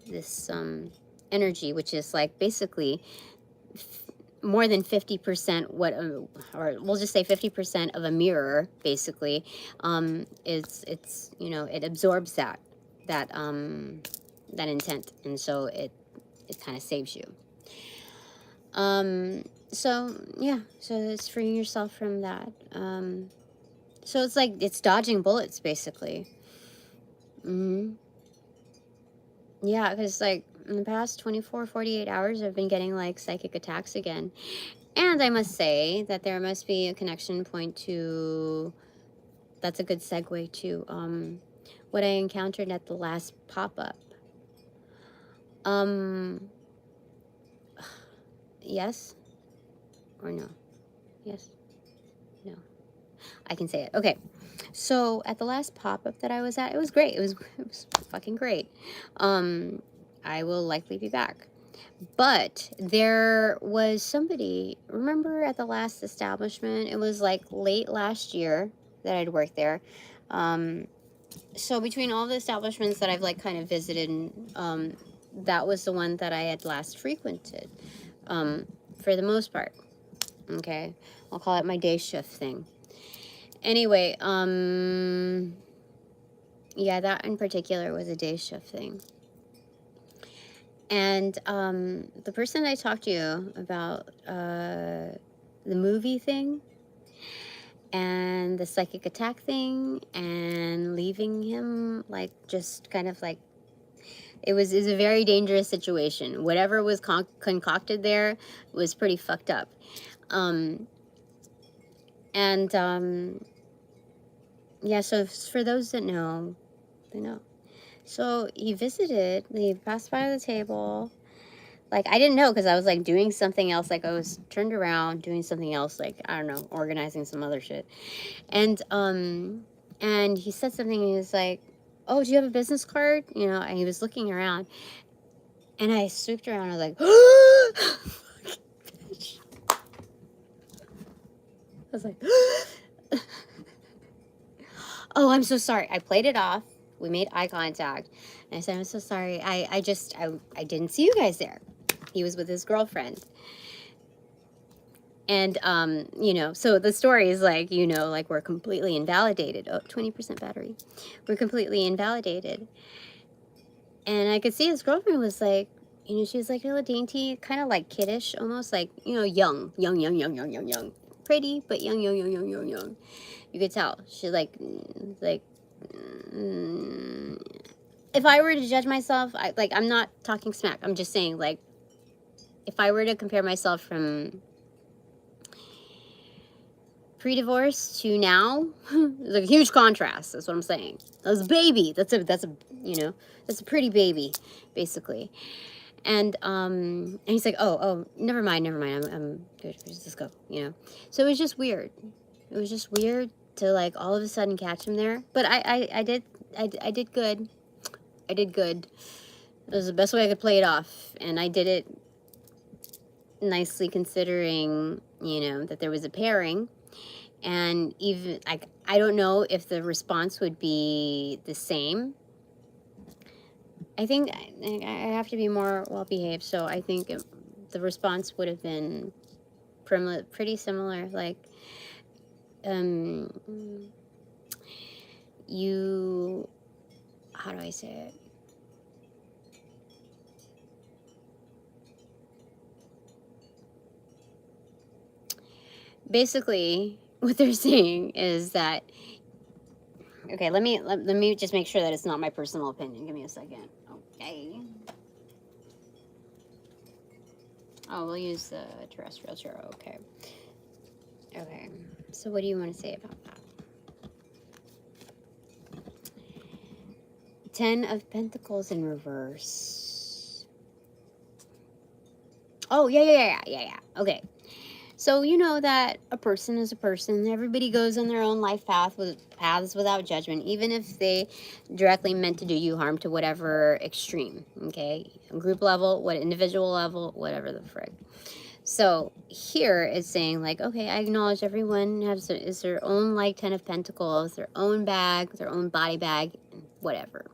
energy, which is like basically more than 50% what, or we'll just say 50% of a mirror, basically, it's, you know, it absorbs that intent, and so it kind of saves you. So yeah, so it's freeing yourself from that. So it's like, it's dodging bullets, basically. Yeah, because like in the past 24-48 hours, I've been getting like psychic attacks again. And I must say that there must be a connection point to, that's a good segue to what I encountered at the last pop-up. Yes or no? Yes? No. I can say it. Okay. So at the last pop-up that I was at, it was great. It was fucking great. I will likely be back. But there was somebody, remember at the last establishment, it was like late last year that I'd worked there. So between all the establishments that I've like kind of visited, that was the one that I had last frequented, for the most part. Okay, I'll call it my day shift thing. Anyway, yeah, that in particular was a day shift thing. And the person I talked to you about, the movie thing and the psychic attack thing and leaving him like just kind of like, it was a very dangerous situation. Whatever was concocted there was pretty fucked up. Yeah, so for those that know, they know. So he passed by the table, Like, I didn't know because I was, like, doing something else. Like, I was turned around doing something else, like, I don't know, organizing some other shit. And he said something, and he was like, oh, do you have a business card? You know, and he was looking around, and I swooped around. I was like, I was like, oh, I'm so sorry. I played it off. We made eye contact. And I said, I'm so sorry. I didn't see you guys there. He was with his girlfriend. And, you know, so the story is like, you know, like we're completely invalidated. Oh, 20% battery. We're completely invalidated. And I could see his girlfriend was like, you know, she was like a little dainty, kind of like kiddish, almost like, you know, young. Pretty, but young. You could tell. She mm, if I were to judge myself, I'm not talking smack. I'm just saying, like, if I were to compare myself from pre-divorce to now, there's like a huge contrast. That's what I'm saying. That's a baby. That's a you know, that's a pretty baby, basically. And he's like, oh, never mind. I'm good. Just go, you know. So it was just weird. It was just weird to like all of a sudden catch him there. But I did good. I did good. It was the best way I could play it off, and I did it nicely considering, you know, that there was a pairing. And even like, I don't know if the response would be the same. I think I have to be more well behaved, so I think the response would have been pretty similar. Like, you, how do I say it? Basically, what they're saying is that, okay, let me just make sure that it's not my personal opinion. Give me a second. Okay. Oh, we'll use the terrestrial tarot. Okay. Okay. So what do you want to say about that? 10 of Pentacles in reverse. Oh, yeah. Okay. So you know that a person is a person. Everybody goes on their own life paths without judgment, even if they directly meant to do you harm to whatever extreme. Okay, group level, what individual level, whatever the frig. So here it's saying like, okay, I acknowledge everyone is their own like 10 of Pentacles, their own bag, their own body bag, whatever.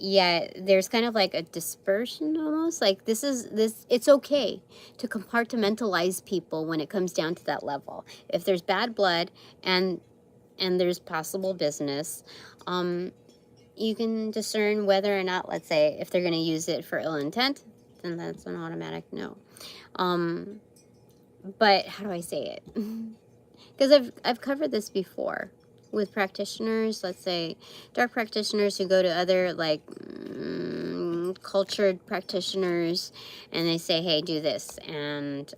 Yeah, there's kind of like a dispersion almost. Like it's okay to compartmentalize people when it comes down to that level. If there's bad blood and there's possible business, you can discern whether or not, let's say, if they're going to use it for ill intent, then that's an automatic no. But how do I say it? Because I've covered this before with practitioners, let's say dark practitioners who go to other like cultured practitioners, and they say, hey, do this, and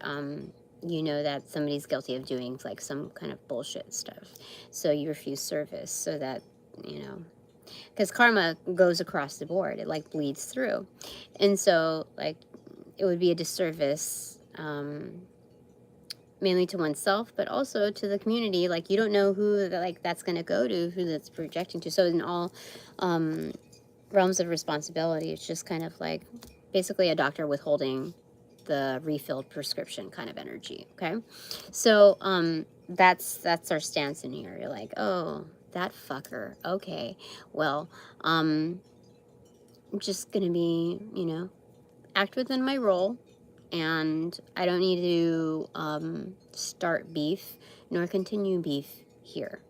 you know that somebody's guilty of doing like some kind of bullshit stuff, so you refuse service, so that, you know, because karma goes across the board, it like bleeds through, and so like it would be a disservice, mainly to oneself, but also to the community. Like, you don't know who like that's going to go to, who that's projecting to. So in all realms of responsibility, it's just kind of like basically a doctor withholding the refilled prescription kind of energy. Okay, so that's our stance in here. You're like, oh, that fucker. Okay, well, I'm just gonna be, you know, act within my role, and I don't need to start beef nor continue beef here.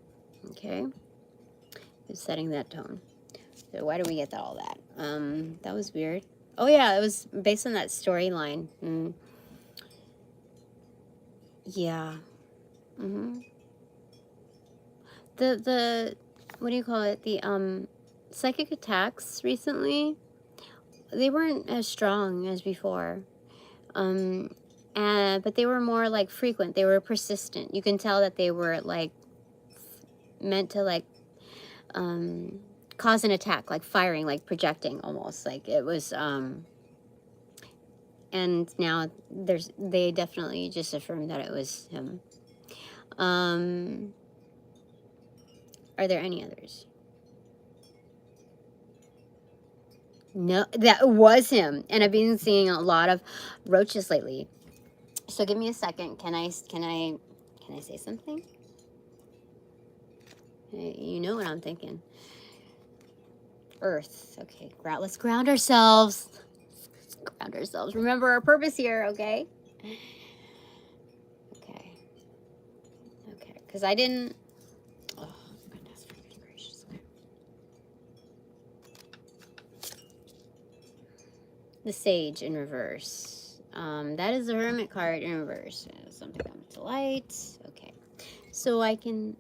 Okay, just setting that tone. So why do we get all that? That was weird. Oh yeah, it was based on that storyline. Yeah. The what do you call it? The psychic attacks recently, they weren't as strong as before. But they were more like frequent. They were persistent. You can tell that they were like meant to like cause an attack, like firing, like projecting almost. Like it was And now they definitely just affirmed that it was him. Are there any others? No, that was him. And I've been seeing a lot of roaches lately. So give me a second. Can I say something? You know what I'm thinking. Earth. Okay, let's ground ourselves. Let's ground ourselves. Remember our purpose here, okay? Okay. Okay, because I didn't... Oh, goodness gracious. The Sage in reverse. That is the Hermit card in reverse. Something comes to light. Okay. So I can...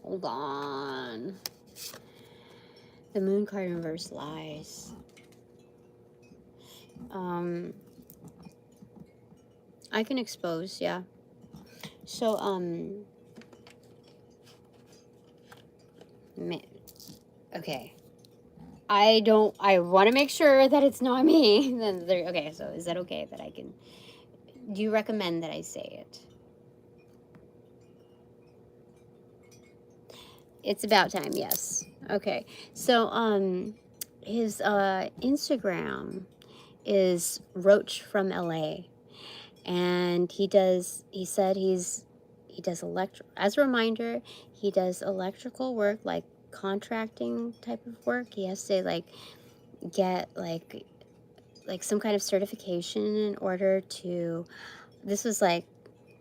hold on. The Moon card in reverse lies. I can expose, yeah. So, okay. I want to make sure that it's not me. Okay, so is that okay that I can... Do you recommend that I say it? It's about time, yes. Okay. So, his Instagram is Roach from LA. And he does as a reminder, he does electrical work, like contracting type of work. He has to like get like some kind of certification in order to... This was like,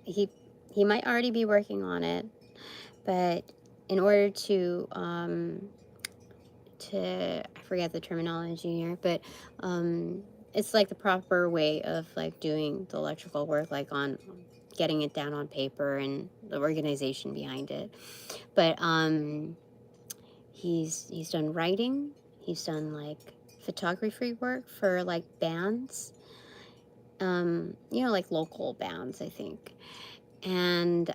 he might already be working on it, but in order to I forget the terminology here, but it's like the proper way of like doing the electrical work, like on getting it down on paper and the organization behind it. But he's done writing, he's done like photography work for like bands, you know, like local bands, I think. And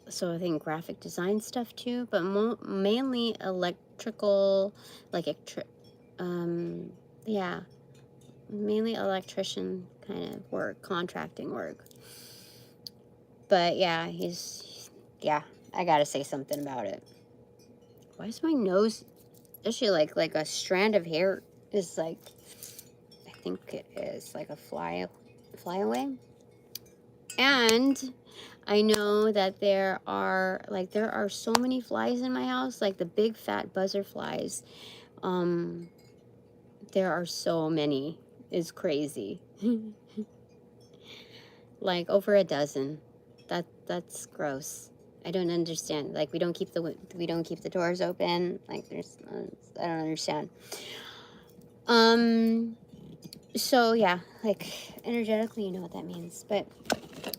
so I think graphic design stuff too, but mainly electrical, like yeah, mainly electrician kind of work, contracting work. But yeah, yeah, I gotta say something about it. Why is my nose, actually like a strand of hair is like, I think it is like a fly away. And I know that there are so many flies in my house, like the big fat buzzer flies. There are so many. It's crazy. Like over a dozen. That's gross. I don't understand. Like we don't keep the doors open. Like I don't understand. So yeah, like energetically, you know what that means. But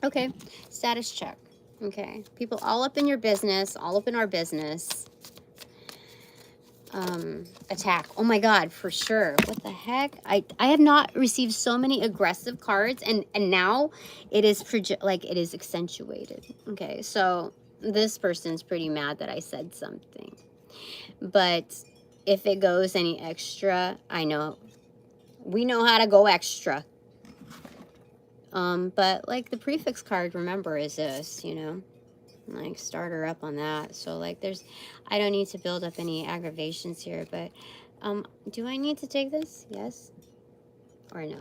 okay, status check. Okay, people all up in your business, all up in our business. Attack. Oh my God, for sure. What the heck? I have not received so many aggressive cards, and now it is it is accentuated. Okay, so this person's pretty mad that I said something, but if it goes any extra, I know we know how to go extra. But like the prefix card, remember, is this, you know, like start her up on that. So like I don't need to build up any aggravations here, but do I need to take this? Yes or no?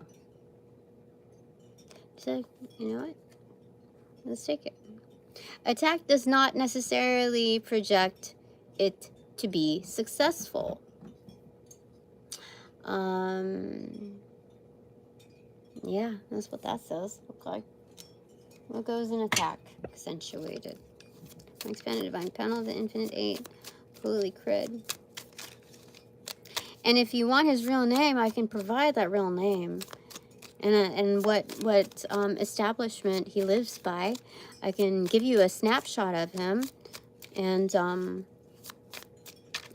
So you know what? Let's take it. Attack does not necessarily project it to be successful. Yeah, that's what that says. Okay. What goes in attack? Accentuated. Expanded divine panel of the infinite 8. Holy crud. And if you want his real name, I can provide that real name. And what establishment he lives by. I can give you a snapshot of him. And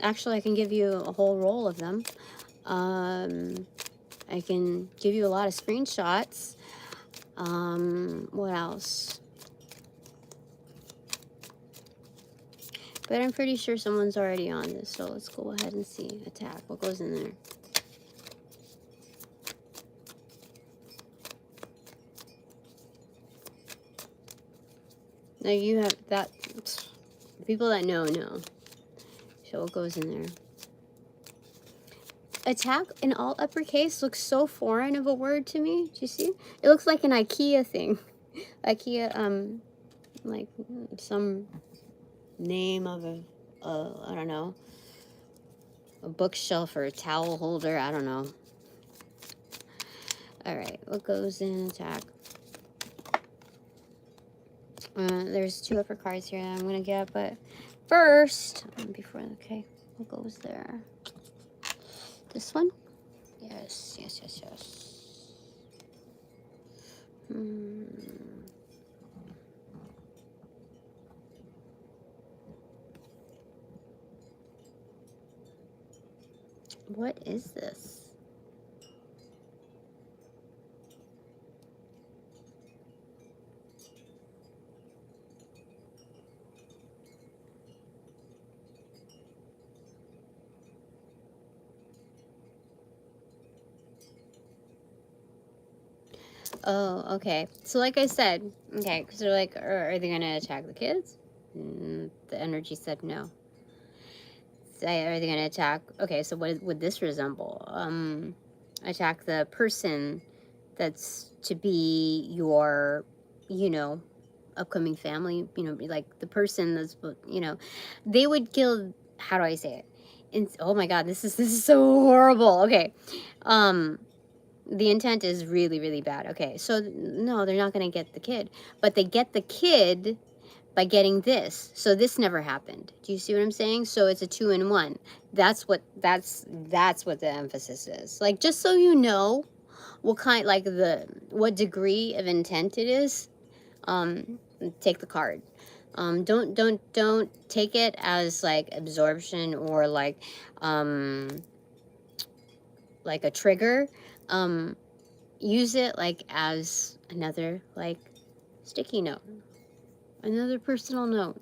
actually I can give you a whole roll of them. I can give you a lot of screenshots. What else? But I'm pretty sure someone's already on this, so let's go ahead and see. Attack. What goes in there? Now you have that. People that know. So what goes in there? Attack in all uppercase looks so foreign of a word to me. Do you see? It looks like an IKEA thing. IKEA, like some name of a, I don't know, a bookshelf or a towel holder. I don't know. All right, what goes in attack? There's 2 upper cards here that I'm gonna get, but first, before, okay, what goes there? This one? Yes. What is this? Oh, okay. So like I said, okay, because they're like, are they going to attack the kids? The energy said no. Are they going to attack? Okay, so what would this resemble? Attack the person that's to be your, you know, upcoming family, you know, like the person that's, you know, they would kill, how do I say it? Oh my God, this is so horrible. Okay. The intent is really, really bad. Okay, so no, they're not going to get the kid. But they get the kid by getting this. So this never happened. Do you see what I'm saying? So it's a 2-in-1. That's what the emphasis is. Like, just so you know what kind, like what degree of intent it is, take the card. Don't take it as like absorption or like a trigger. Use it like as another like sticky note, another personal note.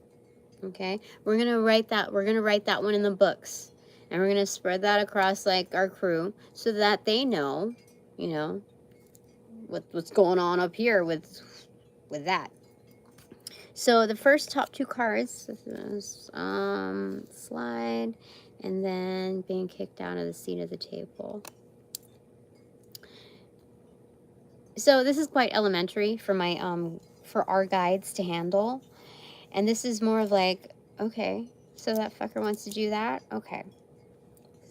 Okay, we're gonna write that one in the books, and we're gonna spread that across like our crew so that they know, you know, what's going on up here with that. So the first top 2 cards, this is slide, and then being kicked out of the seat of the table. So this is quite elementary for my for our guides to handle, and this is more of like, okay, so that fucker wants to do that. Okay,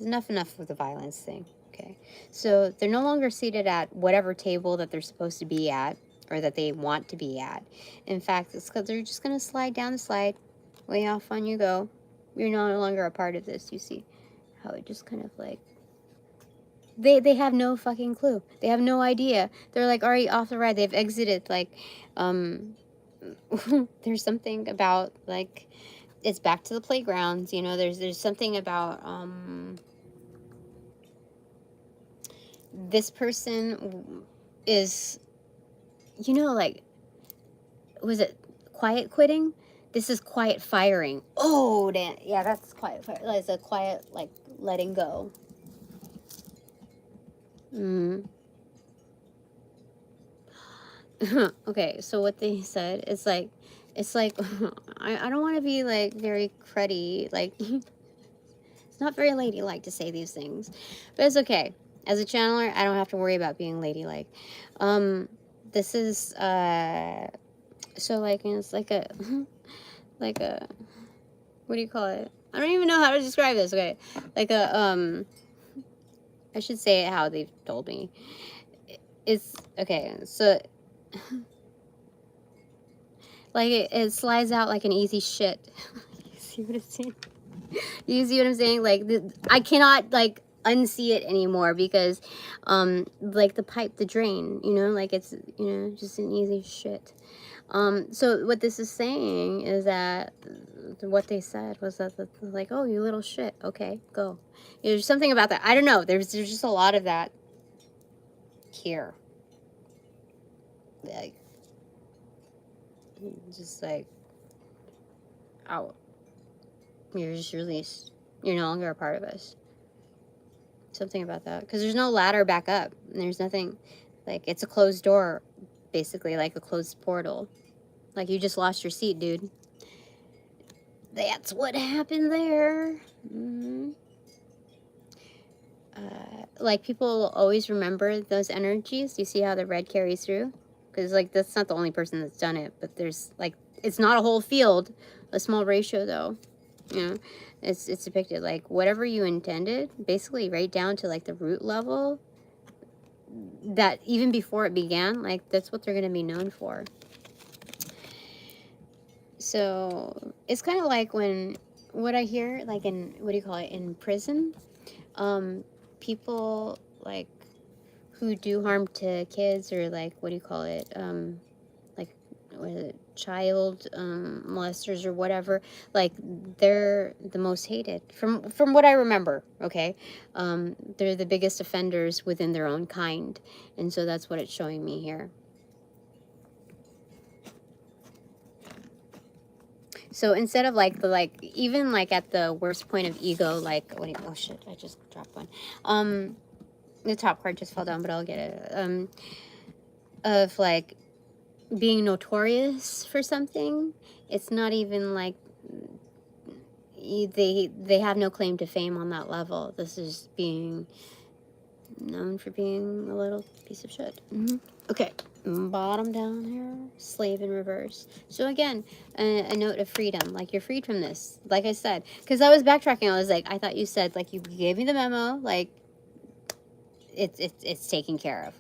enough with the violence thing. Okay, so they're no longer seated at whatever table that they're supposed to be at or that they want to be at. In fact, it's because they're just gonna slide down the slide, way off on you go. You're no longer a part of this. You see how it just kind of like. They have no fucking clue. They have no idea. They're like already off the ride. They've exited. Like, there's something about like it's back to the playgrounds. You know, there's something about this person is, you know, like, was it quiet quitting? This is quiet firing. Oh, damn. Yeah, that's quiet fire. It's a quiet like letting go. Okay, so what they said is like, it's like, I don't want to be like very cruddy, like, it's not very ladylike to say these things, but it's okay. As a channeler, I don't have to worry about being ladylike. This is, so like, it's like a, like a, what do you call it? I don't even know how to describe this, okay? Like a, I should say it how they've told me. It's, okay, so, like it slides out like an easy shit. You see what I'm saying? You see what I'm saying? Like I cannot like unsee it anymore because like the pipe, the drain, you know, like it's, you know, just an easy shit. So what this is saying is that what they said was that like, oh, you little shit, okay, go. You know, there's something about that. I don't know. There's just a lot of that here. Like, just like, out. You're just released. You're no longer a part of us. Something about that. Because there's no ladder back up. There's nothing, like, it's a closed door, basically, like a closed portal. Like, you just lost your seat, dude. That's what happened there. Like, people always remember those energies. You see how the red carries through? Because, like, that's not the only person that's done it. But there's, like, it's not a whole field. A small ratio, though. You know? It's depicted. Like, whatever you intended, basically right down to, like, the root level, that even before it began, like, that's what they're going to be known for. So it's kind of like when, what I hear, like, in, what do you call it, in prison, people, like, who do harm to kids, or, like, what do you call it, like, what is it, child molesters or whatever, like, they're the most hated from what I remember. Okay, they're the biggest offenders within their own kind, and so that's what it's showing me here. So instead of, like, the, like, even, like, at the worst point of ego, like, what do you, oh shit, I just dropped one. The top card just fell down, but I'll get it. Of, like, being notorious for something, it's not even like they have no claim to fame on that level. This is being known for being a little piece of shit. Okay, bottom down here, slave in reverse. So again, a note of freedom. Like, you're freed from this. Like I said, because I was backtracking. I was like, I thought you said, like, you gave me the memo. Like, it's taken care of,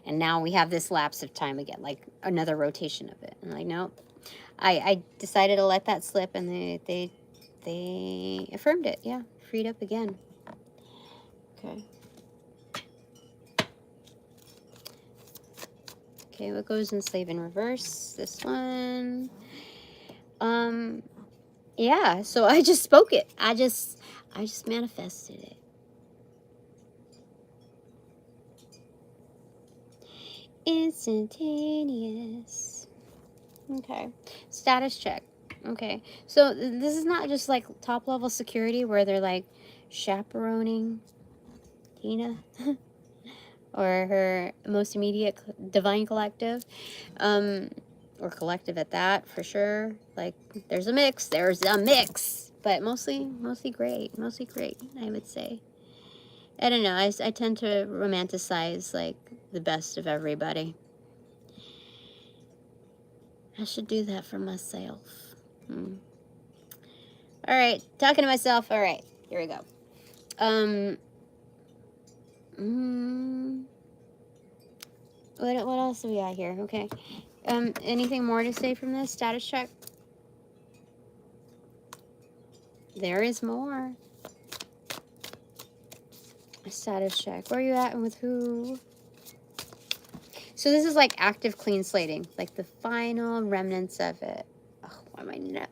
and now we have this lapse of time again, like another rotation of it. And like, nope. I decided to let that slip, and they affirmed it. Yeah, freed up again. Okay. Okay, what goes in slave in reverse? This one. Yeah, so I just spoke it. I just manifested it. Instantaneous. Okay. Status check. Okay. So this is not just like top level security where they're like chaperoning Tina or her most immediate divine collective. Or collective at that, for sure. Like, there's a mix. But mostly great. Mostly great, I would say. I don't know. I tend to romanticize, like, the best of everybody. I should do that for myself. All right, talking to myself. All right, here we go. What else do we got here? Okay. Anything more to say from this status check? There is more. A status check. Where are you at and with who? So this is like active clean slating, like the final remnants of it. Oh, why am I not?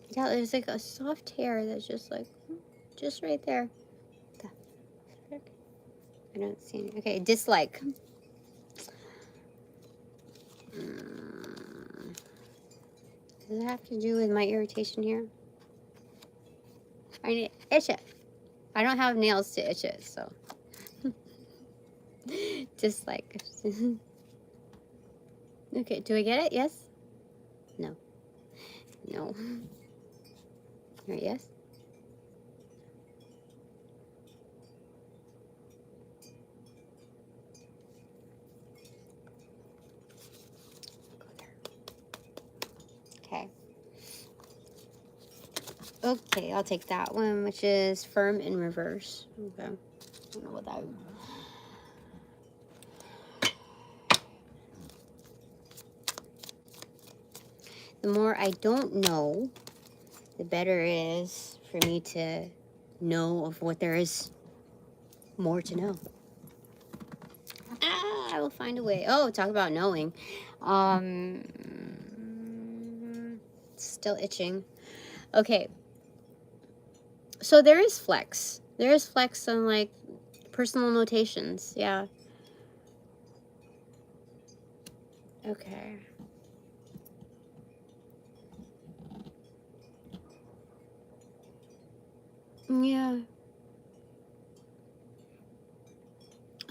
Yeah, there's like a soft hair that's just like, just right there. I don't see any. Okay, dislike. Does it have to do with my irritation here? I need itch it. I don't have nails to itch it, so. Dislike. Okay, do I get it? Yes? No. No. All right, yes? Okay. Okay, I'll take that one, which is firm in reverse. Okay. I don't know what that is. The more I don't know, the better it is for me to know of what there is more to know. I will find a way. Oh, talk about knowing. Still itching. Okay. So there is flex. There is flex on, like, personal notations. Yeah. Okay. Yeah.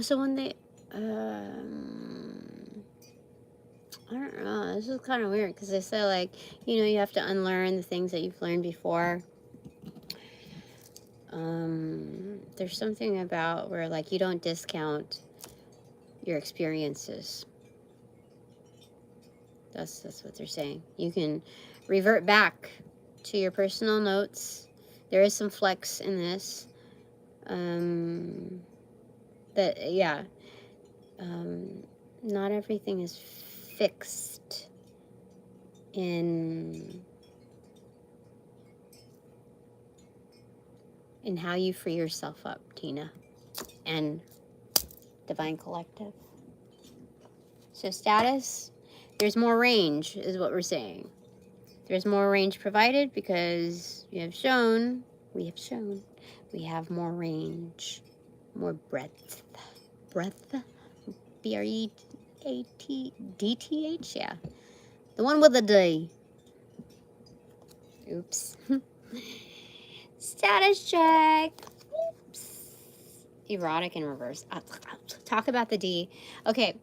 So when they, I don't know, this is kind of weird because they say, like, you know, you have to unlearn the things that you've learned before. There's something about where, like, you don't discount your experiences. That's what they're saying. You can revert back to your personal notes. There is some flex in this. That, yeah. Not everything is fixed in how you free yourself up, Tina and Divine Collective. So status, there's more range is what we're saying. There's more range provided because we have more range, more breadth, B-R-E-A-T-D-T-H, yeah. The one with the D. Oops. Status check. Oops. Erotic in reverse. Talk about the D. Okay.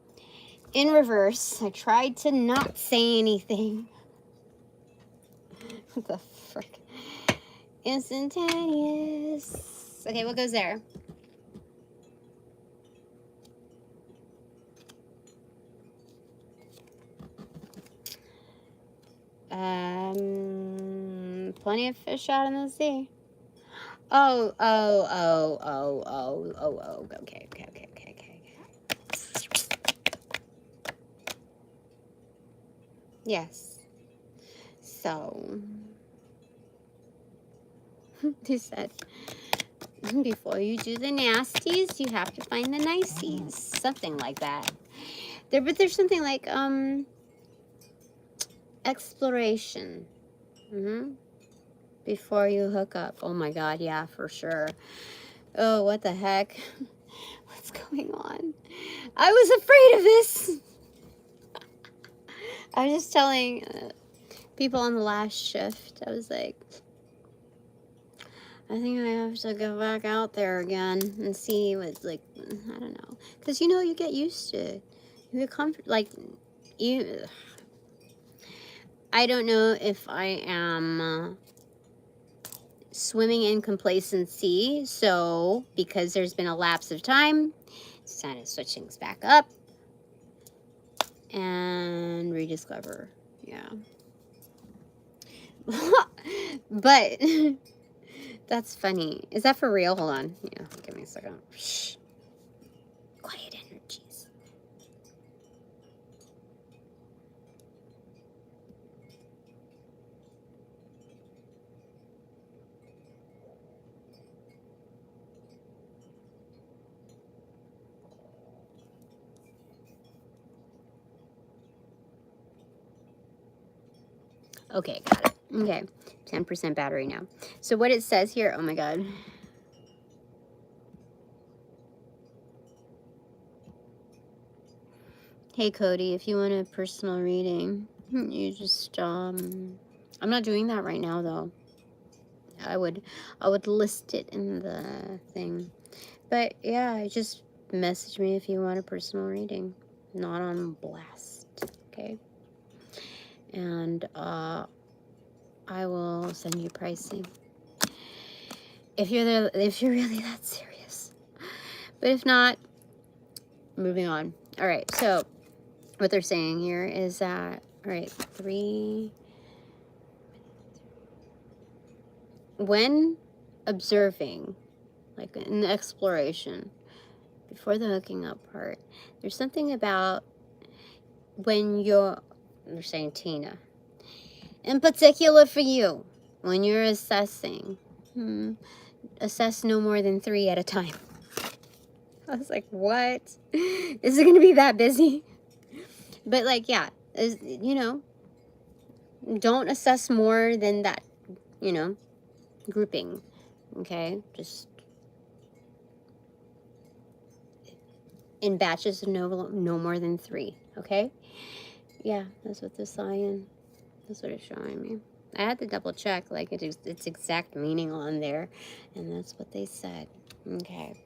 In reverse, I tried to not say anything. What the frick? Instantaneous. Okay, what goes there? Plenty of fish out in the sea. Oh, okay. Yes. So, they said, before you do the nasties, you have to find the niceties. Something like that. But there's something like, exploration. Before you hook up. Oh my God, yeah, for sure. Oh, what the heck? What's going on? I was afraid of this. I was just telling people on the last shift, I was like, I think I have to go back out there again and see what, like, I don't know. Because, you know, you get used to it. You get comfort, like, I don't know if I am swimming in complacency. So, because there's been a lapse of time, it's time to switch things back up and rediscover. Yeah. But that's funny. Is that for real? Hold on. Yeah, give me a second. Shh. Quiet energies. Okay, got it. Okay, 10% battery now. So what it says here, oh my God. Hey Cody, if you want a personal reading, you just I'm not doing that right now though. I would list it in the thing. But yeah, just message me if you want a personal reading. Not on blast. Okay. And I will send you pricing. If you're really that serious. But if not, moving on. All right, so what they're saying here is that, all right, when observing, like in the exploration, before the hooking up part, there's something about when they're saying Tina, in particular for you, when you're assessing, assess no more than 3 at a time. I was like, what? Is it going to be that busy? But like, yeah, you know, don't assess more than that, you know, grouping. Okay, just in batches of no more than 3. Okay. Yeah, that's what the sign. That's what it's showing me. I had to double check, like its exact meaning on there, and that's what they said. Okay.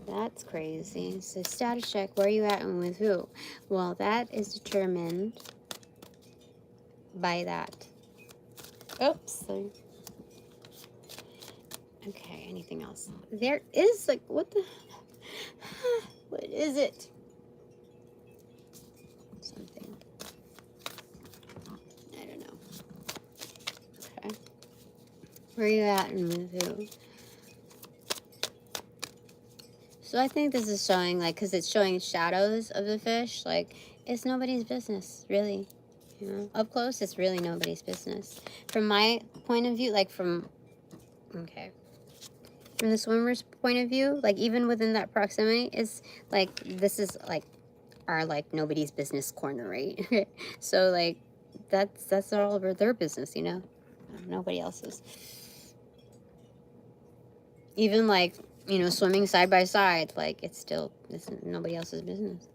That's crazy. So status check, where are you at and with who? Well, that is determined by that. Oops. Okay, anything else? There is like, what the, what is it? Something. I don't know. Okay. Where are you at and with who? So I think this is showing, like, because it's showing shadows of the fish, like, it's nobody's business, really. You know, up close, it's really nobody's business. From my point of view, like, from the swimmer's point of view, like, even within that proximity, it's, like, this is, like, our, like, nobody's business corner, right? So, like, that's all over their business, you know? Nobody else's. Even, like, you know, swimming side by side, like, it's nobody else's business.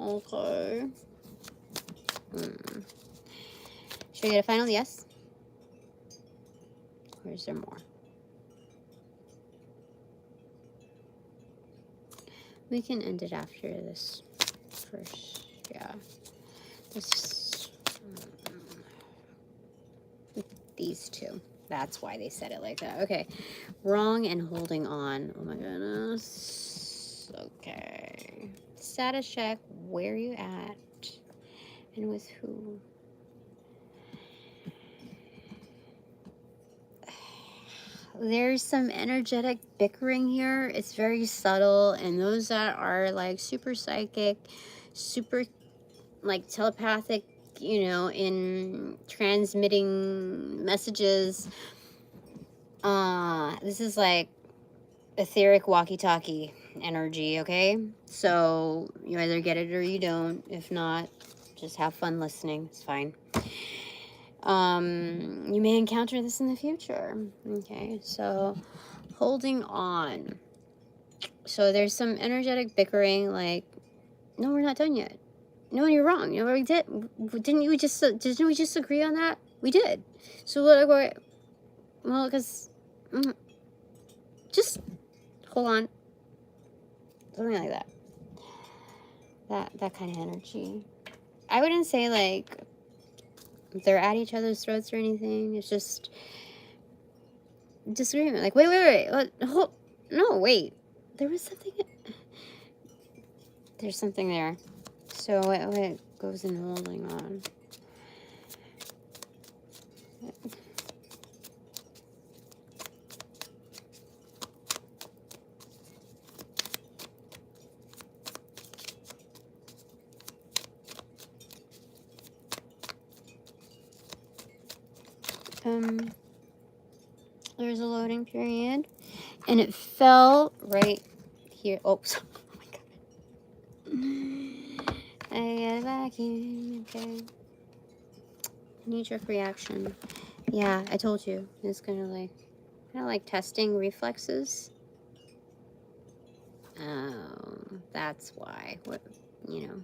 Okay. Should we get a final yes? Or is there more? We can end it after this first. Yeah. These two. That's why they said it like that. Okay. Wrong and holding on. Oh my goodness. Okay. Status check. Where are you at? And with who? There's some energetic bickering here. It's very subtle, and those that are like super psychic, super like telepathic, you know, in transmitting messages, this is like etheric walkie-talkie energy. Okay, so you either get it or you don't. If not, just have fun listening. It's fine. You may encounter this in the future. Okay, so holding on. So there's some energetic bickering, like, no, we're not done yet. No, you're wrong. You know, we didn't we just agree on that? We did. So what? Well, because just hold on. Something like that. That kind of energy. I wouldn't say like they're at each other's throats or anything. It's just disagreement. Like, wait. Hold. No, wait. There was something. There's something there. So what goes in holding on? There's a loading period, and it fell right here. Oops. Oh my god. I got a vacuum. Okay. Knee-jerk reaction. Yeah, I told you. It's kind of like testing reflexes. Oh, that's why. What, you know.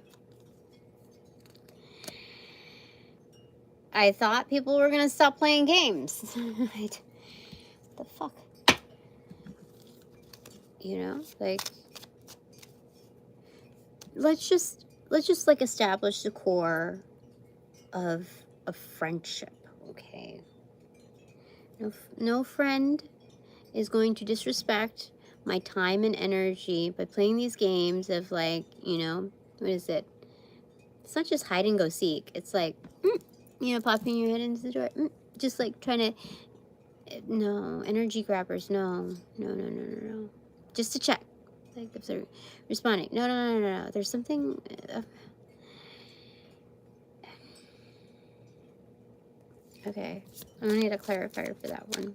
I thought people were gonna stop playing games. What the fuck? You know, like, let's just like establish the core of a friendship, okay? No friend is going to disrespect my time and energy by playing these games of, like, you know, what is it? It's not just hide and go seek. It's like, you know, popping your head into the door, just like trying to. No, energy grabbers. No. Just to check, like if they're responding. No. There's something. Okay, I'm gonna need a clarifier for that one.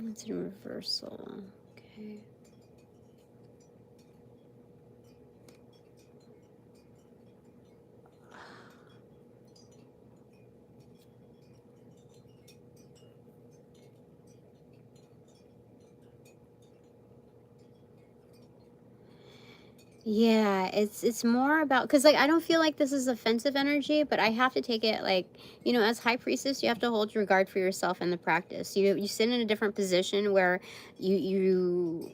It's in reversal. Okay. Yeah, it's more about, because like I don't feel like this is offensive energy, but I have to take it like, you know, as high priestess, you have to hold regard for yourself in the practice. You sit in a different position where you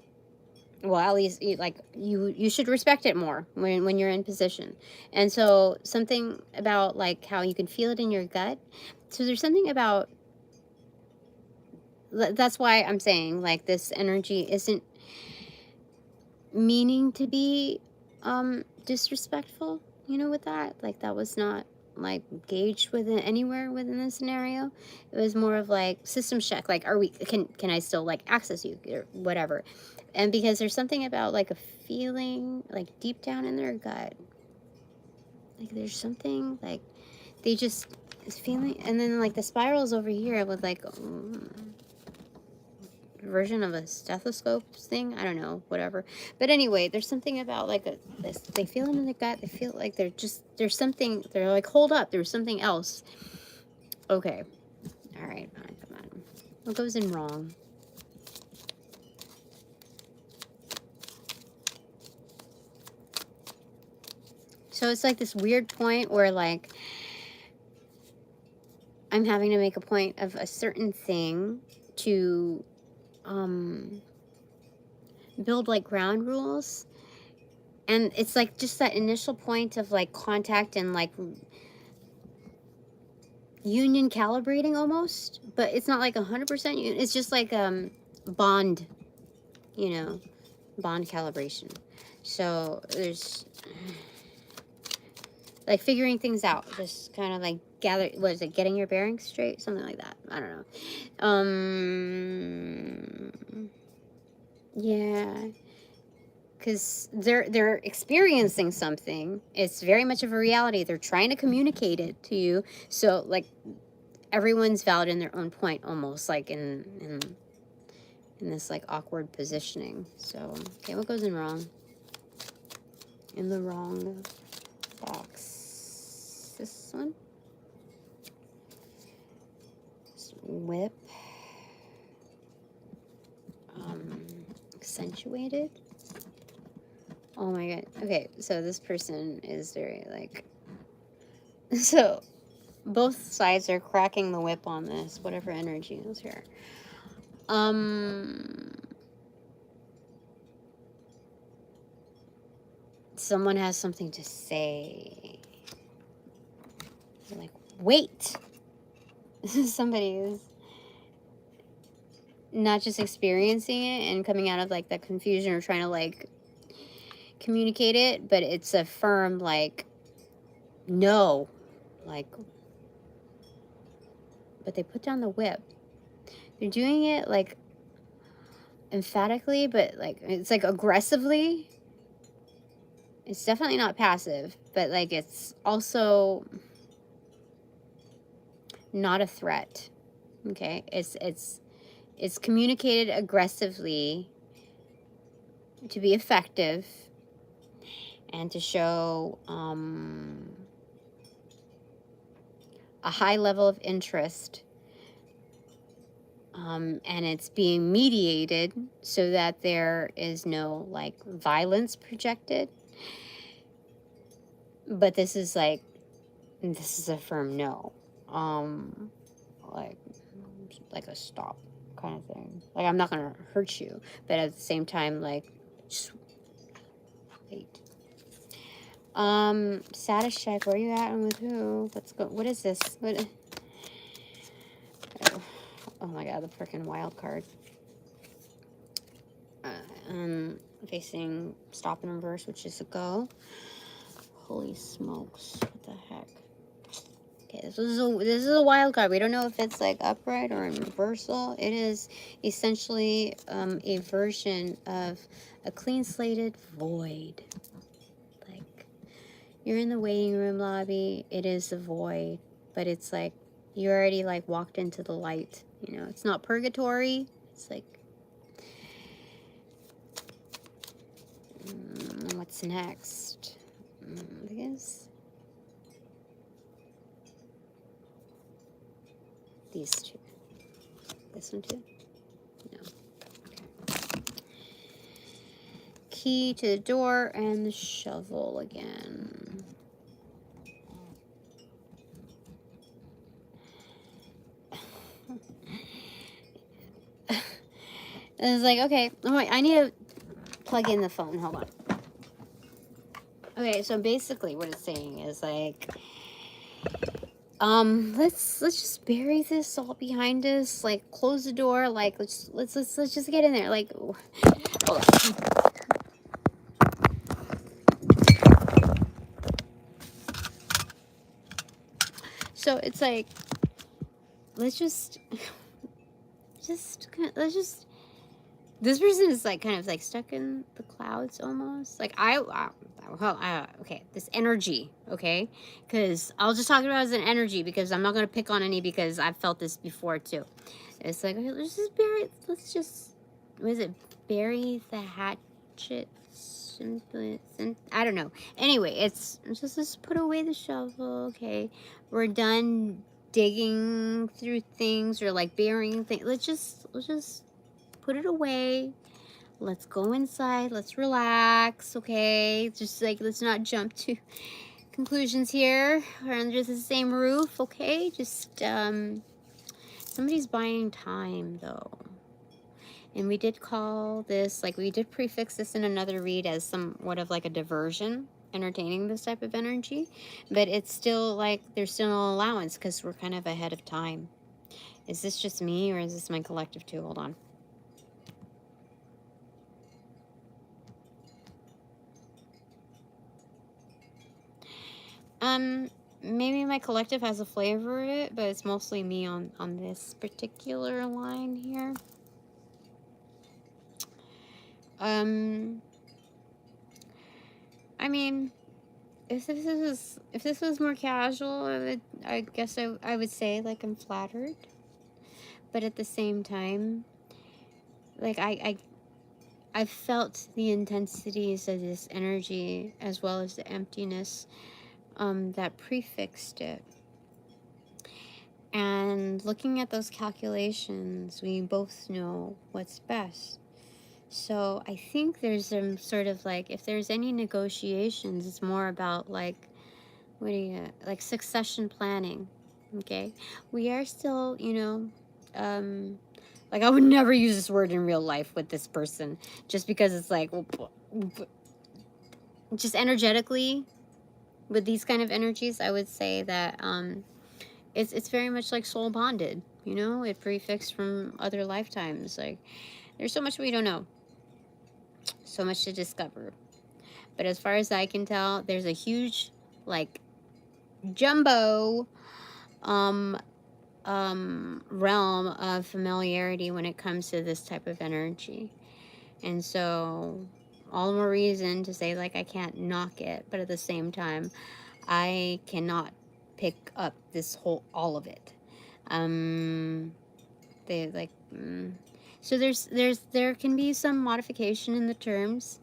well, at least you should respect it more when you're in position. And so something about like how you can feel it in your gut. So there's something about that's why I'm saying like this energy isn't meaning to be disrespectful, you know, with that. Like that was not like gauged within anywhere within the scenario. It was more of like system check, like are we can I still like access you or whatever. And because there's something about like a feeling like deep down in their gut, like there's something like they just is feeling. And then like the spirals over here with like version of a stethoscope thing. I don't know, whatever. But anyway, there's something about like this. They feel it in the gut. They feel like there's something. They're like, hold up, there's something else. Okay, all right, come on. What goes in wrong? So it's like this weird point where like I'm having to make a point of a certain thing to build like ground rules. And it's like just that initial point of like contact and like union calibrating almost, but it's not like 100% union. It's just like bond, you know, bond calibration. So there's like figuring things out, just kind of like what is it, getting your bearings straight, something like that. I don't know. Yeah, because they're experiencing something. It's very much of a reality. They're trying to communicate it to you. So like everyone's valid in their own point, almost like in this like awkward positioning. So okay, what goes in wrong? In the wrong box. This one. Whip. Accentuated. Oh my god. Okay, so this person is very like. So both sides are cracking the whip on this, whatever energy is here. Someone has something to say. They're like, wait. Somebody is not just experiencing it and coming out of like that confusion or trying to like communicate it, but it's a firm like no, like, but they put down the whip. They're doing it like emphatically, but like it's like aggressively. It's definitely not passive, but like it's also not a threat. Okay, it's communicated aggressively to be effective and to show a high level of interest, and it's being mediated so that there is no like violence projected. But this is a firm no, like a stop kind of thing. Like I'm not gonna hurt you, but at the same time, like just wait. Status check. Where are you at and with who? Let's go. What is this? What? Oh my god, the freaking wild card. Facing stop and reverse, which is a go. Holy smokes! What the heck? Okay, this is a wild card. We don't know if it's like upright or in reversal. It is essentially a version of a clean slated void. Like you're in the waiting room lobby. It is the void, but it's like you already like walked into the light. You know, it's not purgatory. It's like what's next? I guess these two. This one too? No. Okay. key to the door and the shovel again. And it's like, okay, oh wait, I need to plug in the phone. Hold on. Okay, so basically what it's saying is like, let's just bury this all behind us. Like, close the door. Like, let's just get in there. Like, hold on. So it's like, let's just this person is like kind of like stuck in the clouds almost. Like okay, this energy, okay? Because I'll just talk about it as an energy because I'm not going to pick on any because I've felt this before too. It's like, okay, what is it? Bury the hatchet. I don't know. Anyway, let's put away the shovel, okay? We're done digging through things or like burying things. Let's just put it away. Let's go inside. Let's relax, okay? Just like, let's not jump to conclusions here. We're under the same roof, okay? Just, somebody's buying time, though. And we did call this, like, we did prefix this in another read as somewhat of like a diversion, entertaining this type of energy. But it's still like, there's still no allowance because we're kind of ahead of time. Is this just me or is this my collective too? Hold on. Maybe my collective has a flavor of it, but it's mostly me on this particular line here. I mean, if this was more casual, I guess I would say like I'm flattered, but at the same time, like I've felt the intensities of this energy as well as the emptiness that prefixed it. And looking at those calculations, we both know what's best. So I think there's some sort of like, if there's any negotiations, it's more about like, like succession planning, okay? We are still, you know, like I would never use this word in real life with this person just because it's like, just energetically with these kind of energies, I would say that, it's very much like soul bonded, you know? It prefixed from other lifetimes. Like, there's so much we don't know. So much to discover. But as far as I can tell, there's a huge, like, jumbo realm of familiarity when it comes to this type of energy. And so, all the more reason to say, like, I can't knock it. But at the same time, I cannot pick up all of it. They like, so there can be some modification in the terms,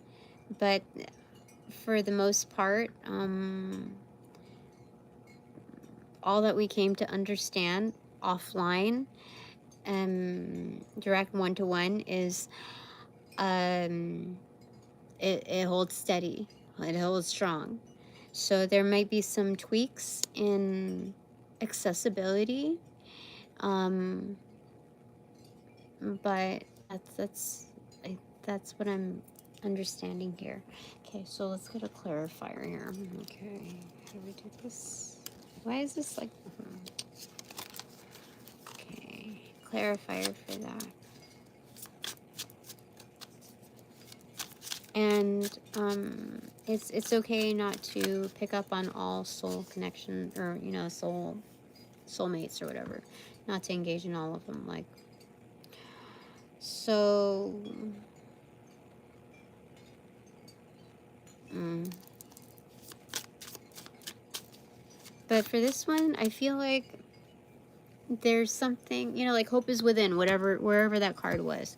but for the most part, all that we came to understand offline, direct one-to-one is, it holds steady, it holds strong. So there might be some tweaks in accessibility, but that's what I'm understanding here. Okay, so let's get a clarifier here. Okay, how do we do this? Why is this like? Okay, clarifier for that. And it's okay not to pick up on all soul connection or, you know, soulmates or whatever. Not to engage in all of them. Like, so but for this one, I feel like there's something, you know, like hope is within, wherever that card was.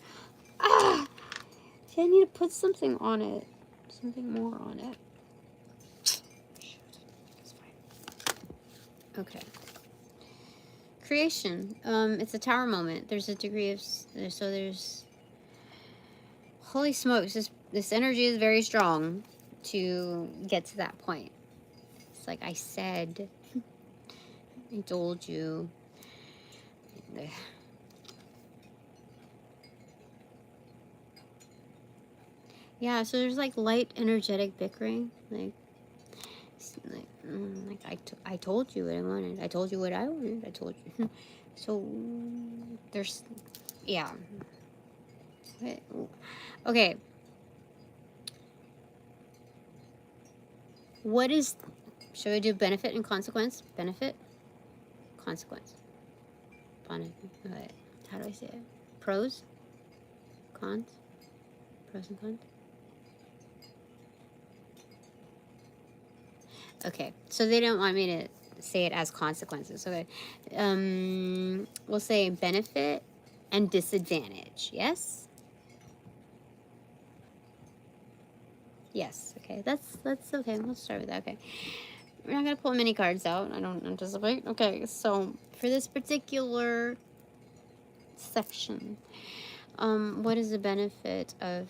I need to put something on it. Something more on it. It's fine. Okay. Creation. It's a tower moment. There's a degree of, so there's, holy smokes, this This energy is very strong to get to that point. It's like I said, I told you. Yeah, so there's like light energetic bickering, I told you what I wanted. I told you what I wanted. I told you. So there's, yeah. Okay. What is, should we do benefit and consequence? Benefit, consequence. Okay. How do I say it? Pros, cons, pros and cons. Okay, so they don't want me to say it as consequences. Okay, we'll say benefit and disadvantage. Yes. Yes. Okay, that's okay. Let's start with that. Okay, we're not gonna pull many cards out. I don't anticipate. Okay, so for this particular section, what is the benefit of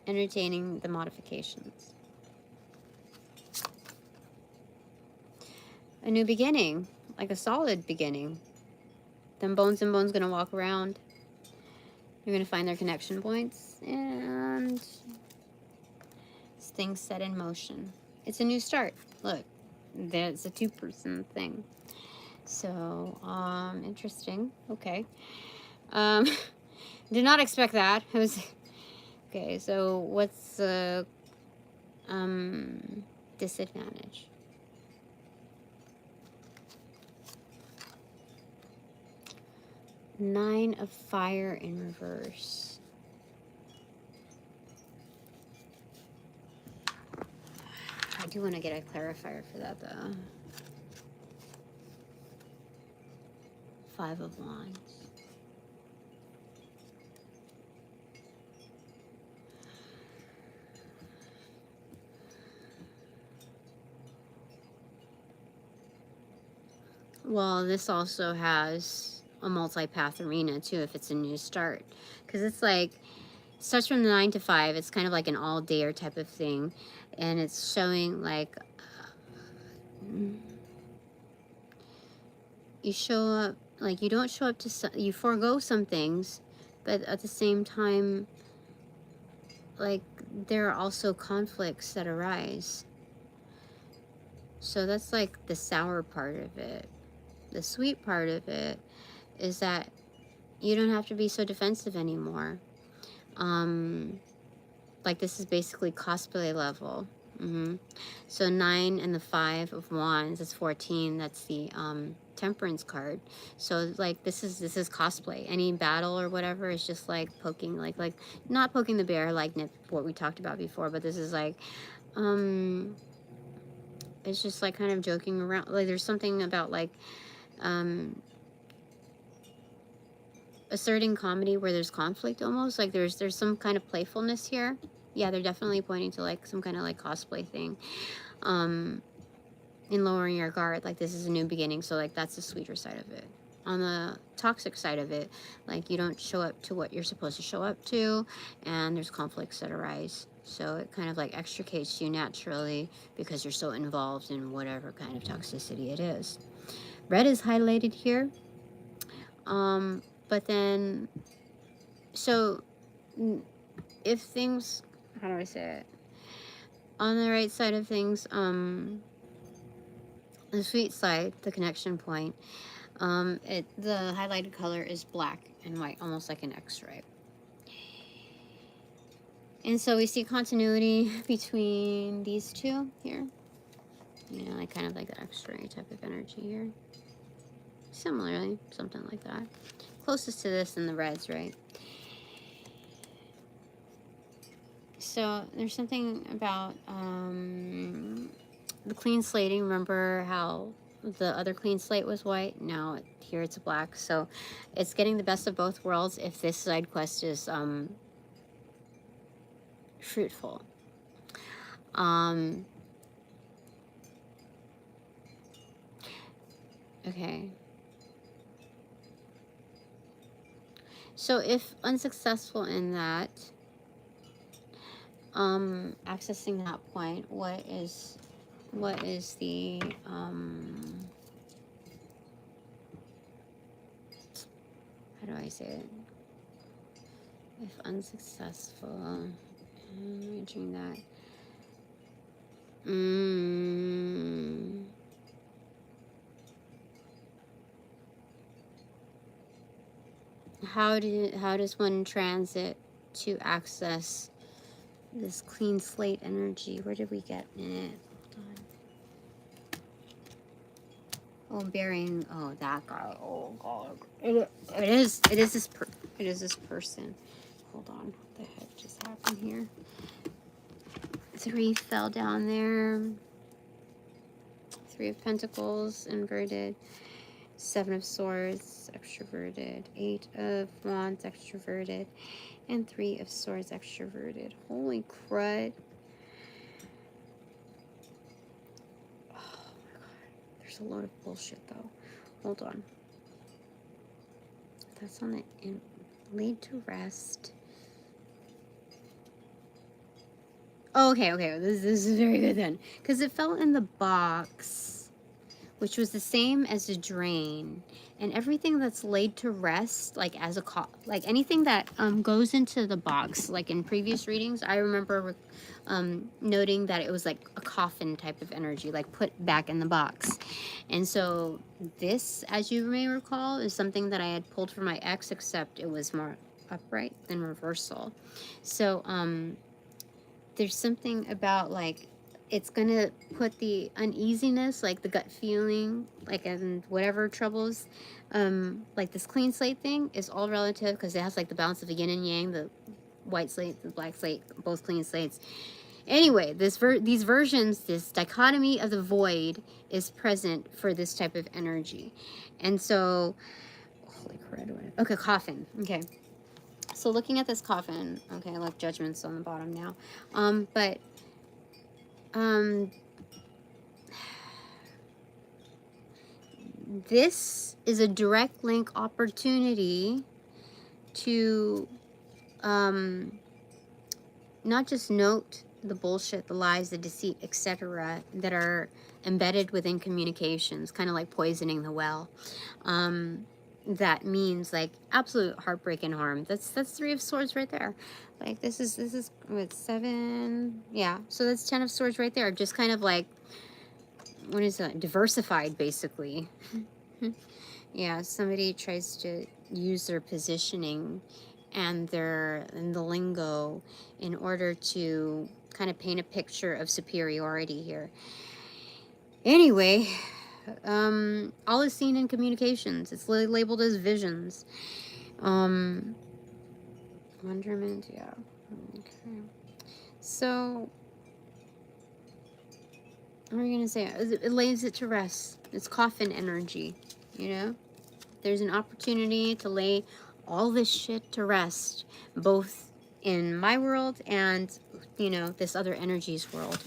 entertaining the modifications? A new beginning, like a solid beginning. Then Bones and Bones gonna walk around. You're gonna find their connection points and things set in motion. It's a new start. Look, that's a two-person thing. So, interesting. Okay. Did not expect that. It was okay. So, what's the disadvantage? Nine of Fire in reverse. I do want to get a clarifier for that, though. Five of Wands. Well, this also has a multi-path arena, too, if it's a new start. Because it's like, it starts from the 9 to 5. It's kind of like an all-dayer type of thing. And it's showing, like, you show up, like, you don't show up to, you forego some things, but at the same time, like, there are also conflicts that arise. So that's, like, the sour part of it. The sweet part of it is that you don't have to be so defensive anymore. Like, this is basically cosplay level. So 9 and the 5 of Wands is 14. That's the Temperance card. So like this is cosplay. Any battle or whatever is just like poking, like not poking the bear like what we talked about before, but this is like it's just like kind of joking around. Like there's something about like asserting comedy where there's conflict almost. Like there's some kind of playfulness here. Yeah, they're definitely pointing to like some kind of like cosplay thing. In lowering your guard, like this is a new beginning, so like that's the sweeter side of it. On the toxic side of it, like you don't show up to what you're supposed to show up to, and there's conflicts that arise. So it kind of like extricates you naturally because you're so involved in whatever kind of toxicity it is. Red is highlighted here. But then, so if things, how do I say it? On the right side of things, the sweet side, the connection point, the highlighted color is black and white, almost like an X-ray. And so we see continuity between these two here. You know, like kind of like the X-ray type of energy here. Similarly, something like that. Closest to this in the reds, right? So there's something about the clean slating. Remember how the other clean slate was white? Now here it's black. So it's getting the best of both worlds if this side quest is fruitful. Okay. So if unsuccessful in that, accessing that point, what is the how do I say it? If unsuccessful, reaching that. How does one transit to access this clean slate energy? Where did we get it? Oh, bearing. Oh, that guy. Oh God. It is this person. Hold on. What the heck just happened here? 3 fell down there. 3 of Pentacles inverted. 7 of Swords extroverted. 8 of Wands extroverted. And 3 of Swords extroverted. Holy crud. A load of bullshit though. Hold on. That's on the laid to rest. Oh, okay. This is very good then, because it fell in the box, which was the same as the drain, and everything that's laid to rest, like as a like anything that goes into the box, like in previous readings, I remember noting that it was like a coffin type of energy, like put back in the box. And so this, as you may recall, is something that I had pulled from my ex, except it was more upright than reversal. So there's something about like it's gonna put the uneasiness, like the gut feeling, like, and whatever troubles, like this clean slate thing is all relative, because it has like the balance of the yin and yang, the white slate, the black slate, both clean slates. Anyway, these versions, this dichotomy of the void is present for this type of energy. And so, holy crud, okay, coffin, okay. So looking at this coffin, okay, I left judgments on the bottom now, but this is a direct link opportunity to not just note the bullshit, the lies, the deceit, etc., that are embedded within communications, kind of like poisoning the well. That means like absolute heartbreak and harm. That's 3 of Swords right there. Like this is with 7, yeah. So that's 10 of Swords right there. Just kind of like, what is that? Diversified, basically. Yeah, somebody tries to use their positioning and the lingo in order to kind of paint a picture of superiority here. Anyway, all is seen in communications. It's labeled as visions. Wonderment, yeah. Okay. So, what are we gonna say? It lays it to rest. It's coffin energy, you know? There's an opportunity to lay all this shit to rest, both in my world and, you know, this other energy's world.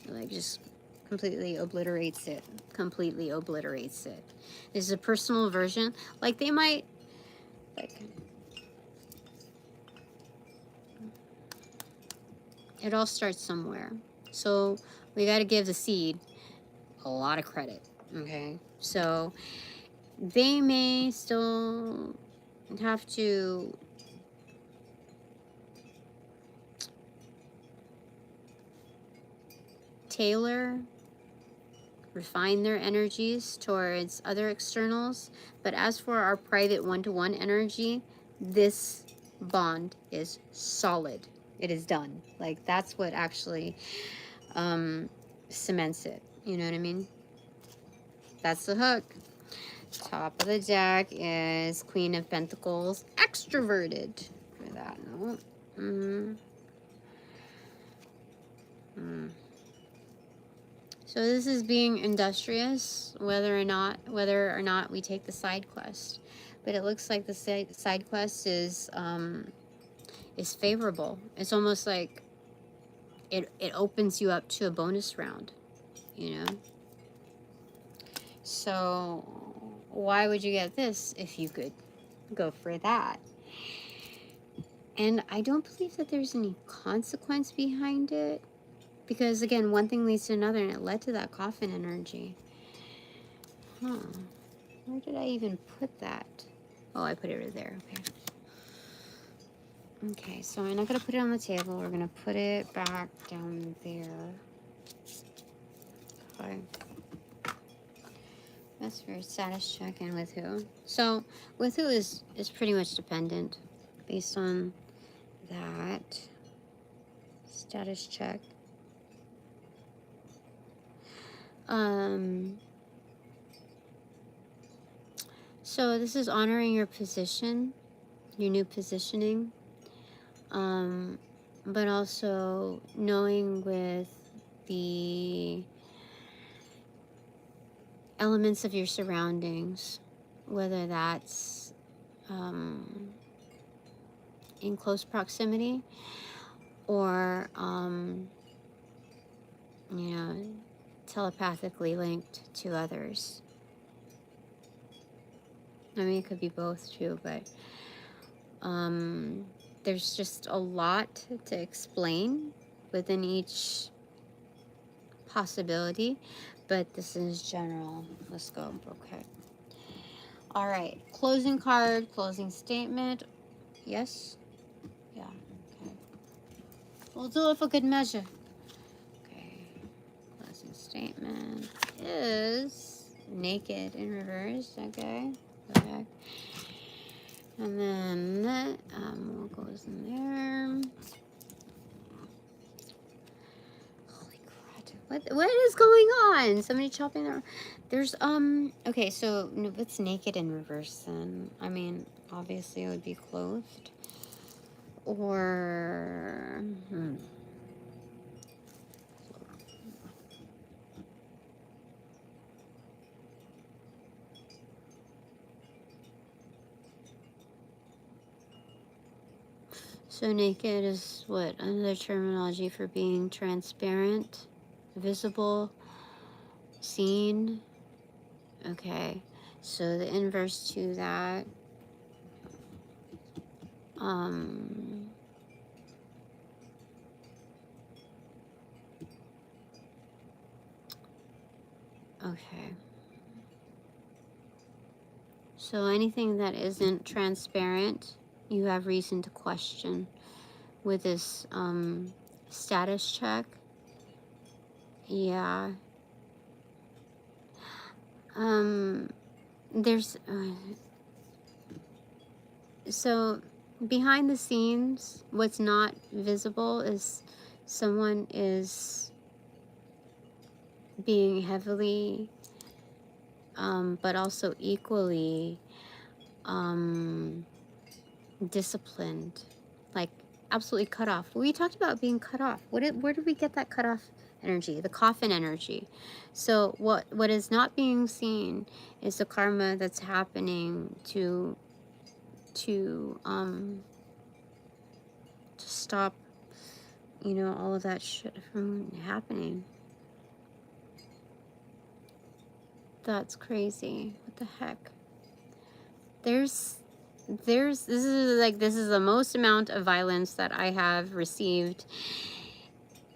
Like, just completely obliterates it. Completely obliterates it. This is a personal version. Like, they might, like, it all starts somewhere. So we got to give the seed a lot of credit, okay? So they may still have to tailor, refine their energies towards other externals. But as for our private one-to-one energy, this bond is solid. It is done. Like, that's what actually cements it. You know what I mean? That's the hook. Top of the deck is Queen of Pentacles, extroverted. For that note. So this is being industrious, whether or not we take the side quest. But it looks like the side quest is favorable. It's almost like it opens you up to a bonus round, you know? So why would you get this if you could go for that? And I don't believe that there's any consequence behind it. Because, again, one thing leads to another, and it led to that coffin energy. Huh. Where did I even put that? Oh, I put it right there. Okay. Okay, so I'm not going to put it on the table. We're going to put it back down there. Okay. That's for status check in with who. So, with who is pretty much dependent based on that. Status check. So this is honoring your position, your new positioning, but also knowing with the elements of your surroundings, whether that's in close proximity or, you know, telepathically linked to others. I mean, it could be both too, but there's just a lot to explain within each possibility, but this is general. Let's go. Okay. All right. Closing card, closing statement. Yes? Yeah. Okay. We'll do it for good measure. Okay. Closing statement is naked in reverse. Okay. Go back. And then what goes in there? Holy crap! What is going on? Somebody chopping their. There's Okay, so no, it's naked in reverse. Then I mean, obviously it would be clothed, or So naked is what? Another terminology for being transparent, visible, seen. Okay. So the inverse to that, okay. So anything that isn't transparent, you have reason to question with this status check. Yeah. There's so behind the scenes, what's not visible is someone is being heavily but also equally disciplined, like absolutely cut off. We talked about being cut off. Where did we get that cut off energy? The coffin energy. So what is not being seen is the karma that's happening to stop, you know, all of that shit from happening. That's crazy. What the heck? This is the most amount of violence that I have received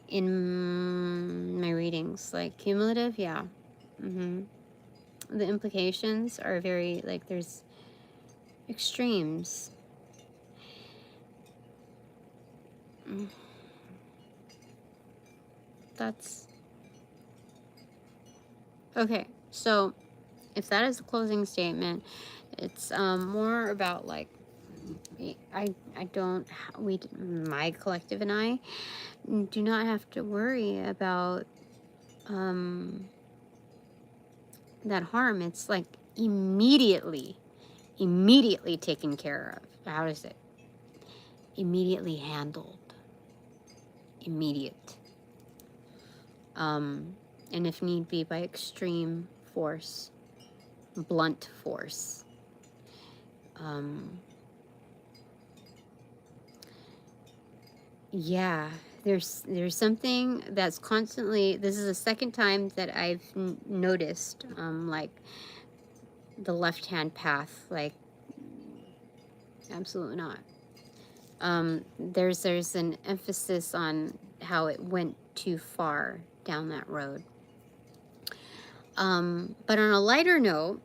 in my readings, like cumulative. Yeah. The implications are very, like, there's extremes. That's okay. So if that is the closing statement, it's more about, like, my collective and I do not have to worry about that harm. It's like immediately taken care of. How is it? Immediately handled. Immediate. And if need be, by extreme force, blunt force. Yeah, there's something that's constantly, this is the second time that I've noticed, like, the left-hand path, like, absolutely not. There's an emphasis on how it went too far down that road. But on a lighter note,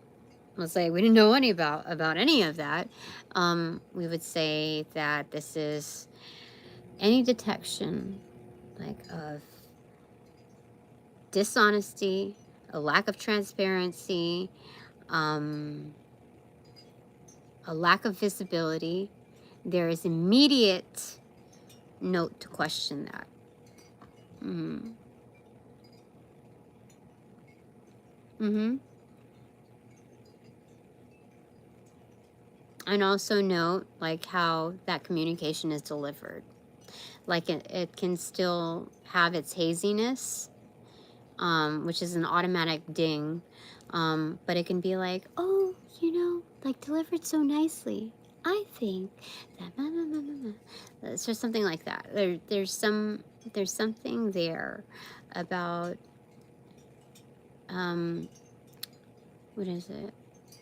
let's say we didn't know any about any of that. We would say that this is any detection like of dishonesty, a lack of transparency, a lack of visibility. There is immediate note to question that. Mm-hmm. Mm-hmm. And also note like how that communication is delivered. Like it can still have its haziness, which is an automatic ding. But it can be like, oh, like delivered so nicely. I think that blah, blah, blah, blah, blah. It's just something like that. There's something there about what is it?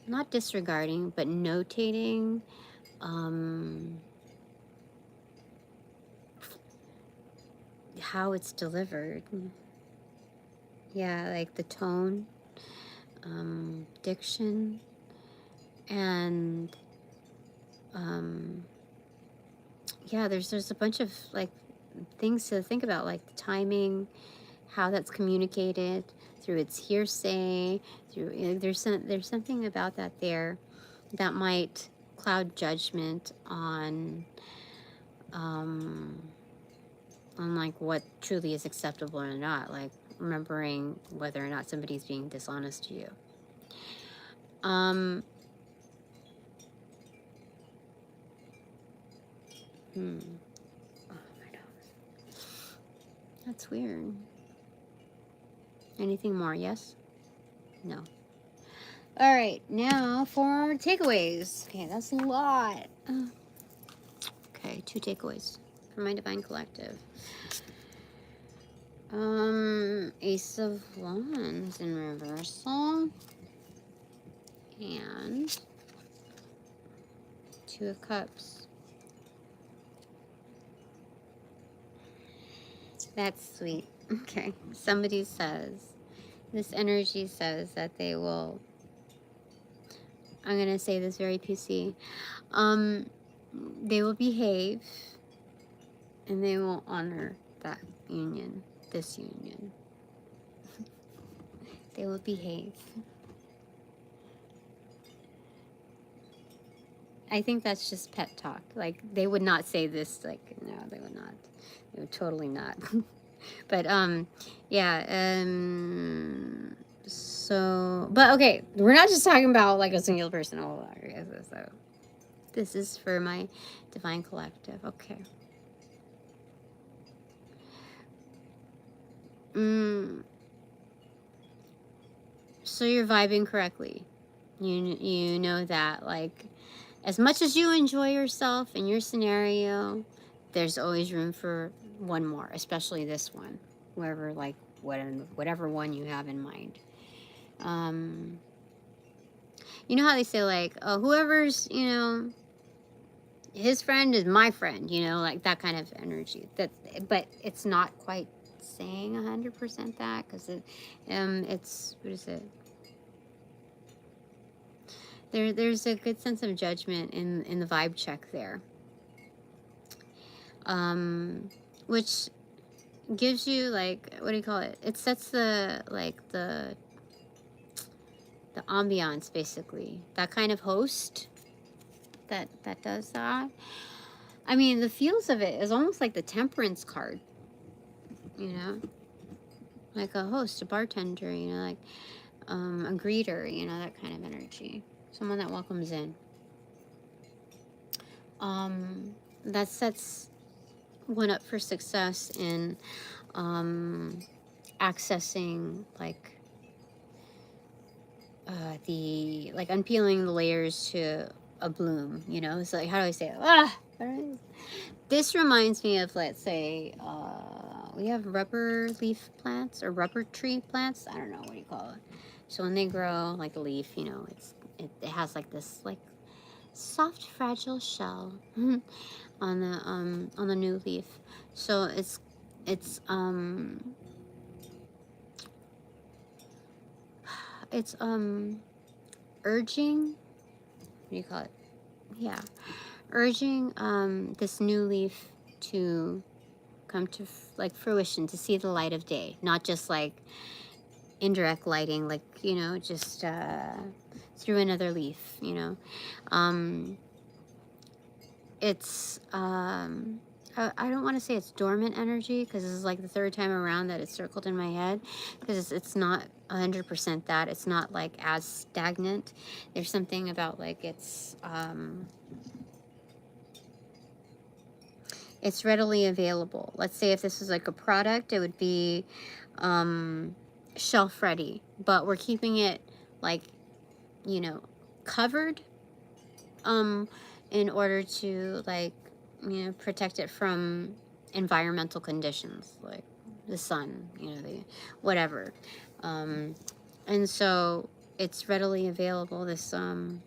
Not disregarding, but notating. How it's delivered. Yeah, like the tone, diction, and yeah, there's a bunch of like things to think about, like the timing, how that's communicated through its hearsay, through there's something about that there that might cloud judgment on like what truly is acceptable or not, like remembering whether or not somebody's being dishonest to you. Oh my God, that's weird. Anything more? Yes? No. All right, now for takeaways. Okay, that's a lot. Okay, 2 takeaways for my Divine Collective. Ace of Wands in reversal. And 2 of Cups. That's sweet. Okay, somebody says, this energy says that they will, I'm going to say this very PC, they will behave and they will honor that union, this union. They will behave. I think that's just pet talk. Like, they would not say this, like, no, they would not. They would totally not. But, yeah, so, but okay, we're not just talking about, like, a singular person. Oh, so this is for my Divine Collective. Okay. So you're vibing correctly. You know that, like, as much as you enjoy yourself in your scenario, there's always room for one more, especially this one, whoever, like, whatever one you have in mind. You know how they say, like, oh, whoever's, his friend is my friend, like that kind of energy. But it's not quite saying 100% that, because it's, what is it? There's a good sense of judgment in the vibe check there, which gives you, like, what do you call it? It sets the, like, the ambiance, basically. That kind of host that does that. I mean, the feels of it is almost like the Temperance card, like a host, a bartender, like a greeter, that kind of energy. Someone that welcomes in. That sets one up for success in accessing, like, unpeeling the layers to a bloom, It's like, how do I say it? This reminds me of, let's say, we have rubber leaf plants or rubber tree plants. I don't know, what do you call it? So when they grow like a leaf, it has like this, like, soft, fragile shell on the new leaf. So it's it's urging, what do you call it? Yeah, urging this new leaf to come to like fruition, to see the light of day, not just like indirect lighting, like, you know, just through another leaf, you know. It's I don't want to say it's dormant energy, because this is like the third time around that it's circled in my head, because it's not 100% that. It's not like as stagnant. There's something about like it's readily available. Let's say if this was like a product, it would be shelf ready, but we're keeping it like, you know, covered in order to like, you know, protect it from environmental conditions like the sun, you know, the whatever. And so it's readily available, this to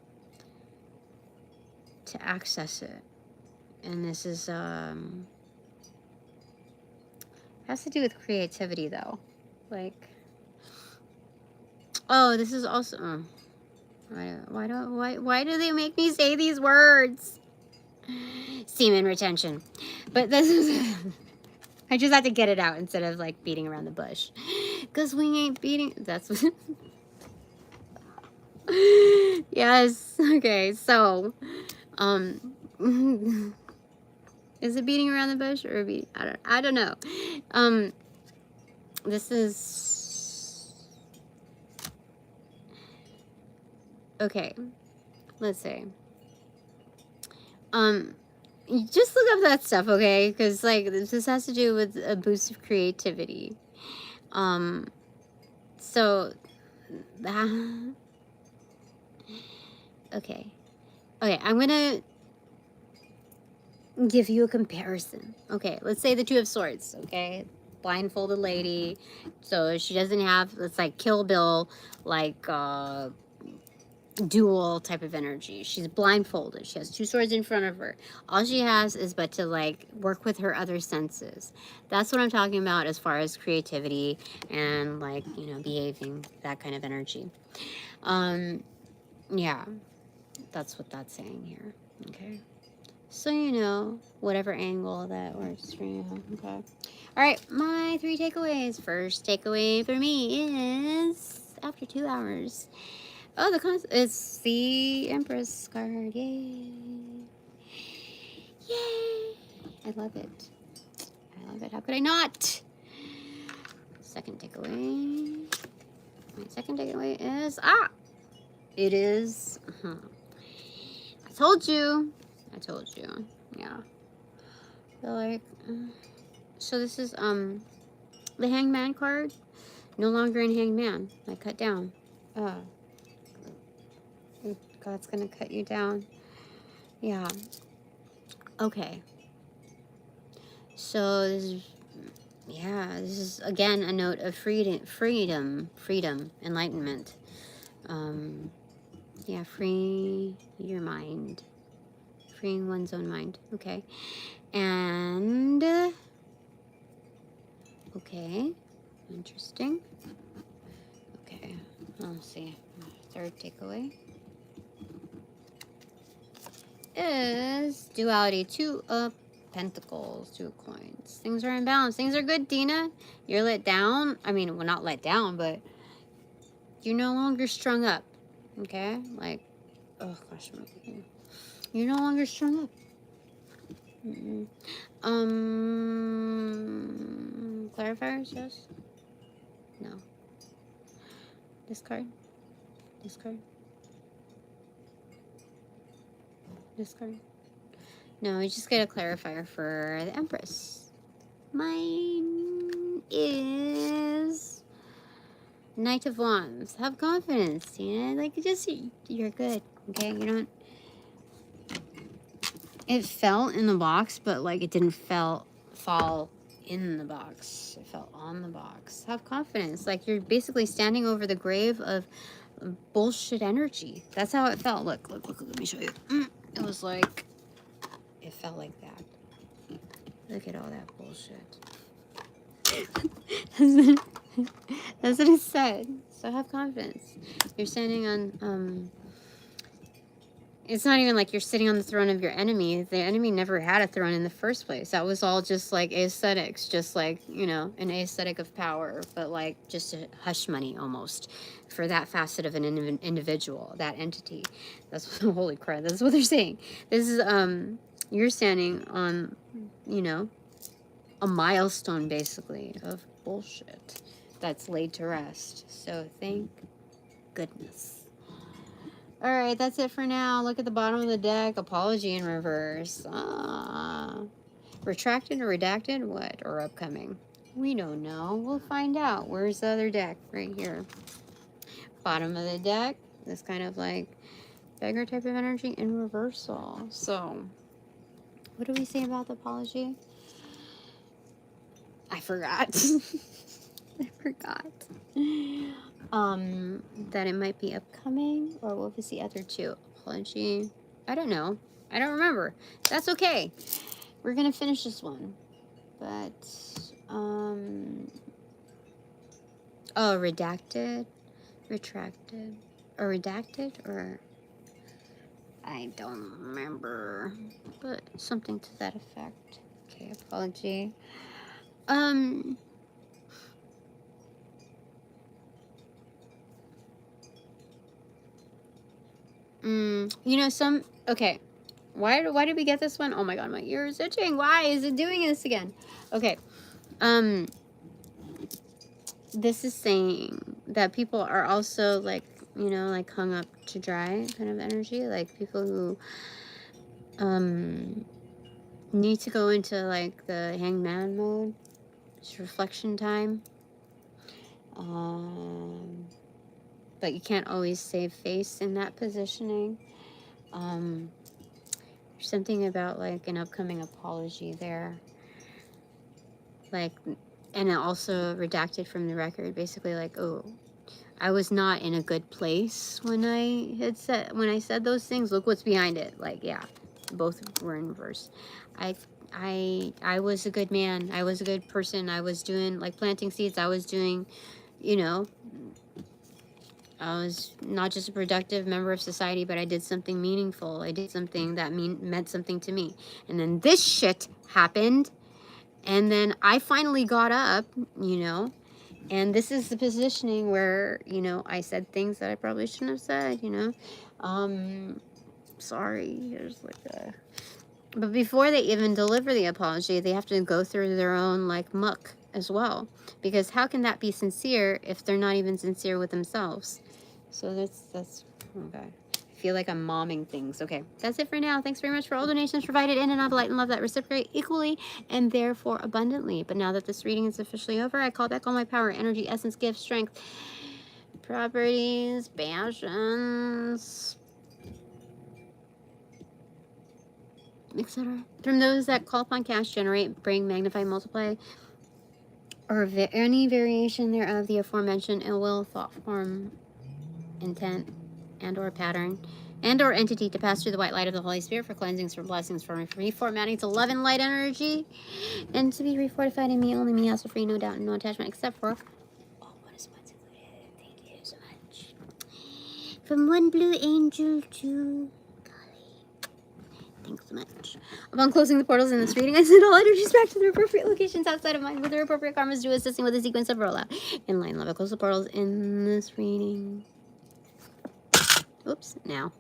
access it. And this is has to do with creativity though. Like, oh, this is also why do they make me say these words? Semen retention. But this is I just had to get it out instead of like beating around the bush, because we ain't beating, that's yes. Okay, so is it beating around the bush or I don't know. This is okay, let's say you just look up that stuff, okay? Because like this has to do with a boost of creativity. So okay, I'm gonna give you a comparison. Okay, let's say the Two of Swords. Okay, blindfolded lady, so she doesn't have, it's like Kill Bill, like dual type of energy. She's blindfolded. She has two swords in front of her. All she has is but to like work with her other senses. That's what I'm talking about as far as creativity and like, you know, behaving, that kind of energy. Yeah, that's what that's saying here. Okay, so you know, whatever angle that works for you. Okay, all right, my 3 takeaways. First takeaway for me is after 2 hours, oh, it's the Empress card. Yay. Yay. I love it. I love it. How could I not? Second takeaway. My second takeaway is, it is, I told you. Yeah. So like, so this is, the Hangman card. No longer in Hangman. I cut down. God's gonna cut you down. Yeah. Okay. So this is again a note of freedom, enlightenment. Yeah, free your mind, freeing one's own mind. Okay, and okay, interesting. Okay, let's see. Third takeaway is duality. 2 of Pentacles, 2 of Coins. Things are in balance. Things are good, Dina. You're let down. I mean, well, not let down, but you're no longer strung up. Okay? Like, oh gosh, you're no longer strung up. Clarifiers, yes? No. This card. This card. This card. No, we just get a clarifier for the Empress. Mine is Knight of Wands. Have confidence, you know? Like, just, you're good, okay? You don't... It fell in the box, but, like, it didn't fall in the box. It fell on the box. Have confidence. Like, you're basically standing over the grave of bullshit energy. That's how it felt. Look, let me show you. It was like, it felt like that. Look at all that bullshit. That's what it said. So have confidence. You're standing on, it's not even like you're sitting on the throne of your enemy. The enemy never had a throne in the first place. That was all just like aesthetics, just like, you know, an aesthetic of power, but like just a hush money almost for that facet of an individual, that entity. That's what, holy crap, that's what they're saying. This is, you're standing on, you know, a milestone basically of bullshit that's laid to rest. So thank goodness. All right, that's it for now. Look at the bottom of the deck. Apology in reverse. Retracted or redacted? What? Or upcoming? We don't know. We'll find out. Where's the other deck? Right here. Bottom of the deck. This kind of like beggar type of energy in reversal. So, what do we say about the apology? I forgot. I forgot. That it might be upcoming, or what was the other two? Apology. I don't know. I don't remember. That's okay. We're gonna finish this one. But, oh, redacted, retracted, or redacted, or I don't remember, but something to that effect. Okay, apology. You know, okay. Why did we get this one? Oh my god, my ear is itching. Why is it doing this again? Okay. This is saying that people are also like, you know, like hung up to dry kind of energy. Like people who, need to go into like the hangman mode. It's reflection time. But you can't always save face in that positioning. There's something about like an upcoming apology there. Like, and it also redacted from the record, basically like, oh, I was not in a good place when I said those things. Look what's behind it. Like, yeah, both were in reverse. I was a good man. I was a good person. I was doing like planting seeds. I was doing, you know, I was not just a productive member of society, but I did something meaningful. I did something that meant something to me. And then this shit happened. And then I finally got up, you know, and this is the positioning where, you know, I said things that I probably shouldn't have said, you know. Sorry. Here's like a... But before they even deliver the apology, they have to go through their own, like, muck as well. Because how can that be sincere if they're not even sincere with themselves? So that's okay. I feel like I'm momming things. Okay, that's it for now. Thanks very much for all donations provided in and out of light and love that reciprocate equally and therefore abundantly. But now that this reading is officially over, I call back all my power, energy, essence, gifts, strength, properties, passions, etc. From those that call upon, cast, generate, bring, magnify, multiply, or any variation thereof, the aforementioned ill will, thought form, intent, and or pattern, and or entity to pass through the white light of the Holy Spirit for cleansings, for blessings, for reformatting to love and light energy, and to be refortified in me, only me, also free, no doubt, and no attachment, except for, oh, what is what's included? Thank you so much. From one blue angel to thanks so much. Upon closing the portals in this reading, I send all energies back to their appropriate locations outside of mine with their appropriate karmas due, assisting with a sequence of rollout. In line love, I close the portals in this reading. Oops, now.